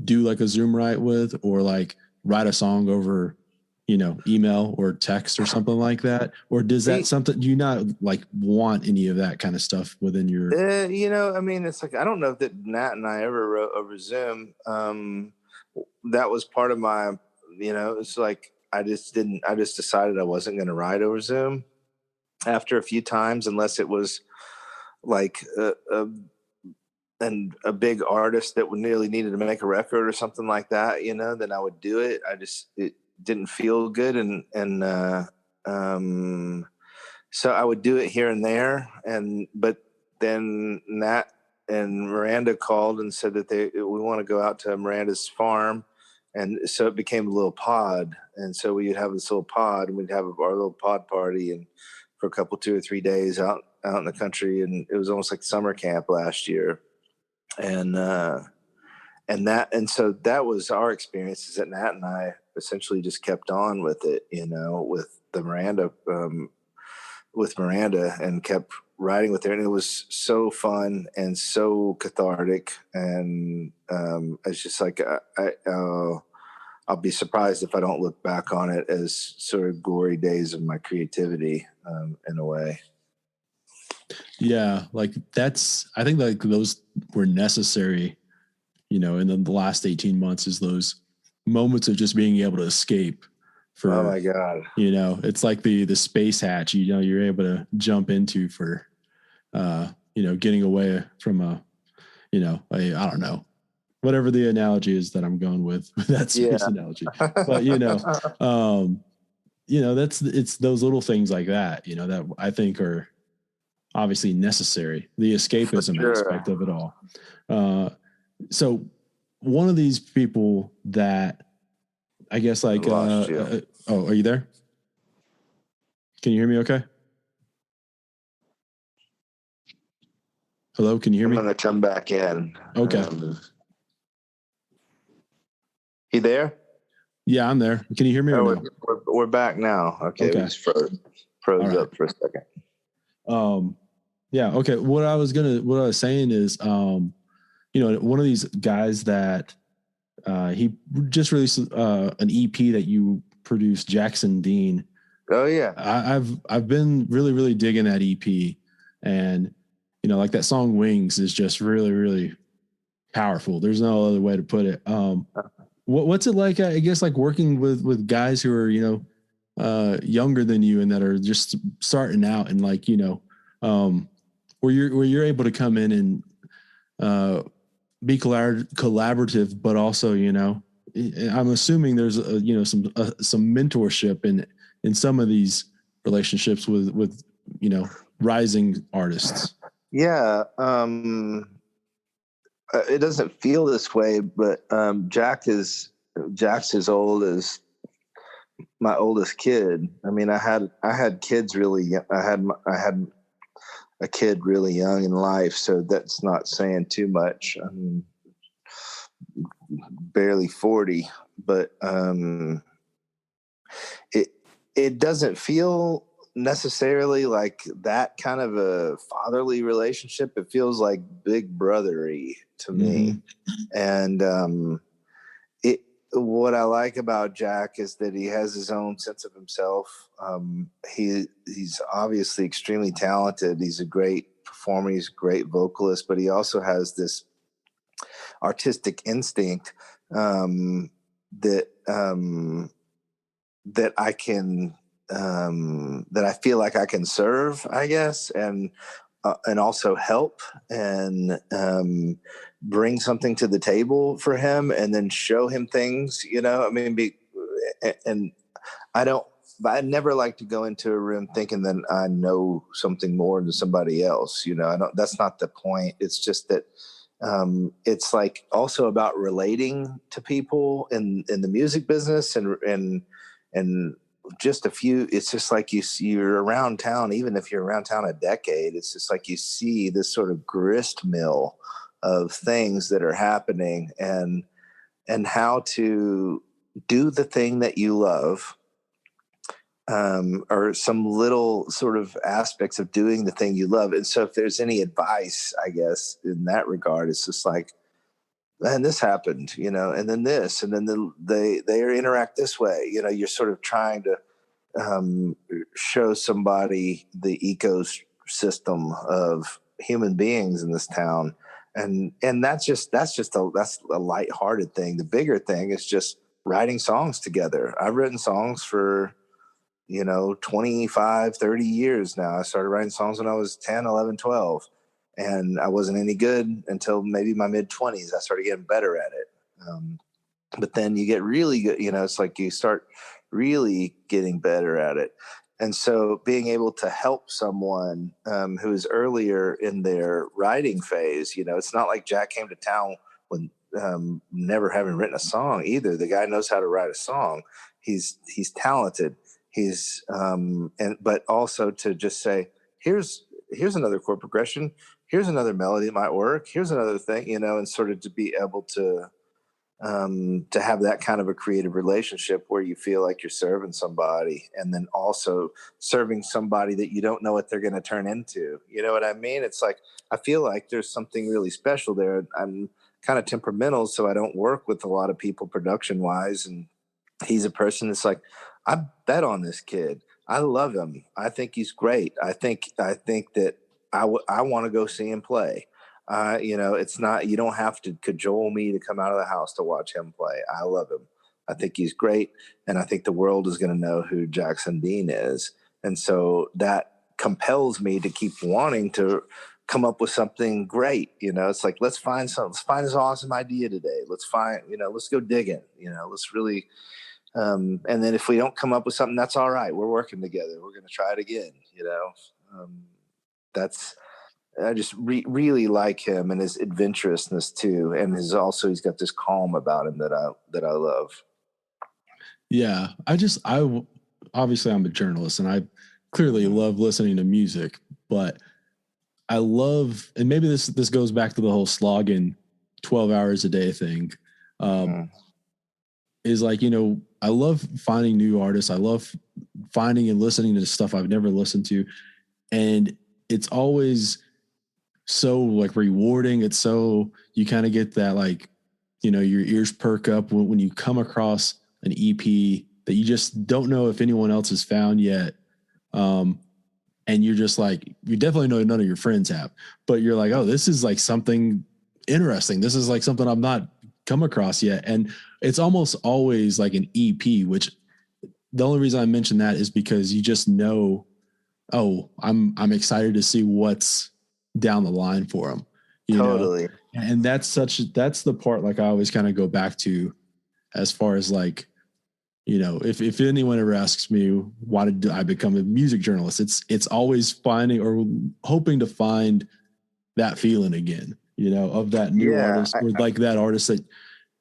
do like a Zoom write with, or like write a song over, email or text or something like that? Or does that something, do you not like want any of that kind of stuff within your? I mean, it's like, I don't know that Nat and I ever wrote over Zoom. That was part of my, it's like, I just decided I wasn't going to write over Zoom after a few times, unless it was like a big artist that really needed to make a record or something like that, then I would do it. didn't feel good. So I would do it here and there. But then Nat and Miranda called and said that we want to go out to Miranda's farm. And so it became a little pod. And so we would have this little pod, and we'd have our little pod party, and for a couple, 2 or 3 days out in the country. And it was almost like summer camp last year. And so that was our experience, is that Nat and I essentially just kept on with it, with Miranda, and kept writing with her. And it was so fun and so cathartic. And it's just like, I'll be surprised if I don't look back on it as sort of glory days of my creativity, in a way. Yeah. Like I think like those were necessary, in the last 18 months, is those moments of just being able to escape for, oh my God, it's like the space hatch, you're able to jump into for, getting away from I don't know, whatever the analogy is that I'm going with that space analogy. But, it's those little things like that, that I think are obviously necessary, the escapism aspect of it all. So one of these people that I guess like, are you there? Can you hear me okay? Hello, can you hear me? I'm going to come back in. Okay. You there? Yeah, I'm there. Can you hear me? We're back now. Okay. We just froze up for a second. Yeah. Okay. What I was saying is, one of these guys that he just released an EP that you produced, Jackson Dean. Oh yeah. I've been really, really digging that EP, and like that song Wings is just really, really powerful. There's no other way to put it. What's it like, I guess, like working with guys who are, younger than you and that are just starting out, and like, where you're able to come in and be collaborative, but also, I'm assuming there's some mentorship in some of these relationships with rising artists. Yeah. It doesn't feel this way, but Jack's as old as my oldest kid. I mean, I had kids really. I had a kid really young in life, so that's not saying too much. I mean, barely 40, but it doesn't feel necessarily like that kind of a fatherly relationship. It feels like big brothery to me. And what I like about Jack is that he has his own sense of himself. He's obviously extremely talented. He's a great performer. He's a great vocalist, but he also has this artistic instinct that I can that I feel like I can serve, I guess, and also help and bring something to the table for him, and then show him things. I mean, and I never like to go into a room thinking that I know something more than somebody else. That's not the point. It's just that it's like also about relating to people in the music business, and just it's just like you're around town, even if you're around town a decade, it's just like you see this sort of grist mill of things that are happening, and how to do the thing that you love, or some little sort of aspects of doing the thing you love. And so if there's any advice, I guess, in that regard, it's just like, man, this happened, and then this, and then they interact this way. You're sort of trying to show somebody the ecosystem of human beings in this town. And that's a lighthearted thing. The bigger thing is just writing songs together. I've written songs for, 25, 30 years now. I started writing songs when I was 10, 11, 12. And I wasn't any good until maybe my mid-20s. I started getting better at it. but then you get really good, it's like you start really getting better at it. And so being able to help someone who is earlier in their writing phase, it's not like Jack came to town when never having written a song either. The guy knows how to write a song. He's talented. He's but also to just say, here's another chord progression. Here's another melody that might work. Here's another thing, and sort of to be able to have that kind of a creative relationship where you feel like you're serving somebody, and then also serving somebody that you don't know what they're going to turn into. You know what I mean? It's like, I feel like there's something really special there. I'm kind of temperamental, so I don't work with a lot of people production wise. And he's a person that's like, I bet on this kid. I love him. I think he's great. I think that I want to go see him play. It's not, you don't have to cajole me to come out of the house to watch him play. I love him. I think he's great. And I think the world is going to know who Jackson Dean is. And so that compels me to keep wanting to come up with something great. It's like, let's find this awesome idea today. Let's go digging, let's really, and then if we don't come up with something, that's all right. We're working together. We're going to try it again. I just really like him and his adventurousness too. And he's got this calm about him that I love. Yeah. Obviously I'm a journalist and I clearly love listening to music, but I love, and maybe this goes back to the whole slogging 12 hours a day thing. Is like, I love finding new artists. I love finding and listening to stuff I've never listened to. And it's always so like rewarding. It's so, you kind of get that, like, your ears perk up when you come across an EP that you just don't know if anyone else has found yet. And you're just like, you definitely know none of your friends have, but you're like, oh, this is like something interesting. This is like something I've not come across yet. And it's almost always like an EP, which the only reason I mention that is because you just know, oh, I'm excited to see what's down the line for them. Totally. And that's the part, like, I always kind of go back to as far as like, if anyone ever asks me, why did I become a music journalist? It's always finding or hoping to find that feeling again, of that new artist, or like that artist that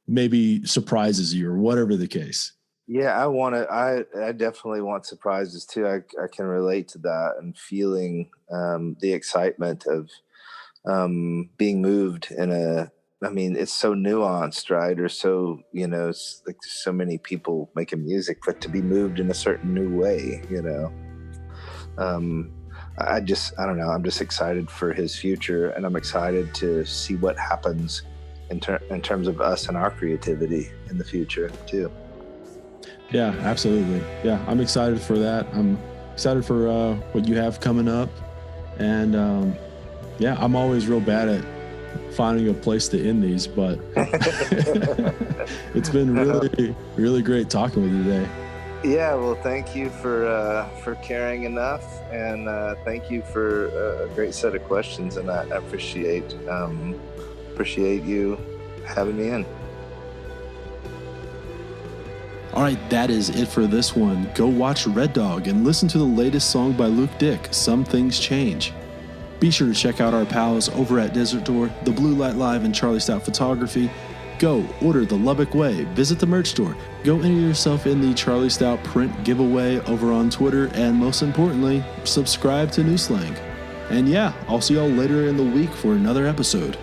maybe surprises you or whatever the case. Yeah, I definitely want surprises too. I can relate to that, and feeling the excitement of being moved it's so nuanced, right? Or so, it's like so many people making music, but to be moved in a certain new way, I don't know. I'm just excited for his future, and I'm excited to see what happens in terms of us and our creativity in the future too. Yeah, absolutely. Yeah, I'm excited for that. I'm excited for what you have coming up. And I'm always real bad at finding a place to end these, but it's been really, really great talking with you today. Yeah, well, thank you for caring enough, and thank you for a great set of questions, and I appreciate you having me in. All right, that is it for this one. Go watch Red Dog and listen to the latest song by Luke Dick, Some Things Change. Be sure to check out our pals over at Desert Door, The Blue Light Live, and Charlie Stout Photography. Go order the Lubbock Way, visit the merch store, go enter yourself in the Charlie Stout print giveaway over on Twitter, and most importantly, subscribe to New Slang. And yeah, I'll see y'all later in the week for another episode.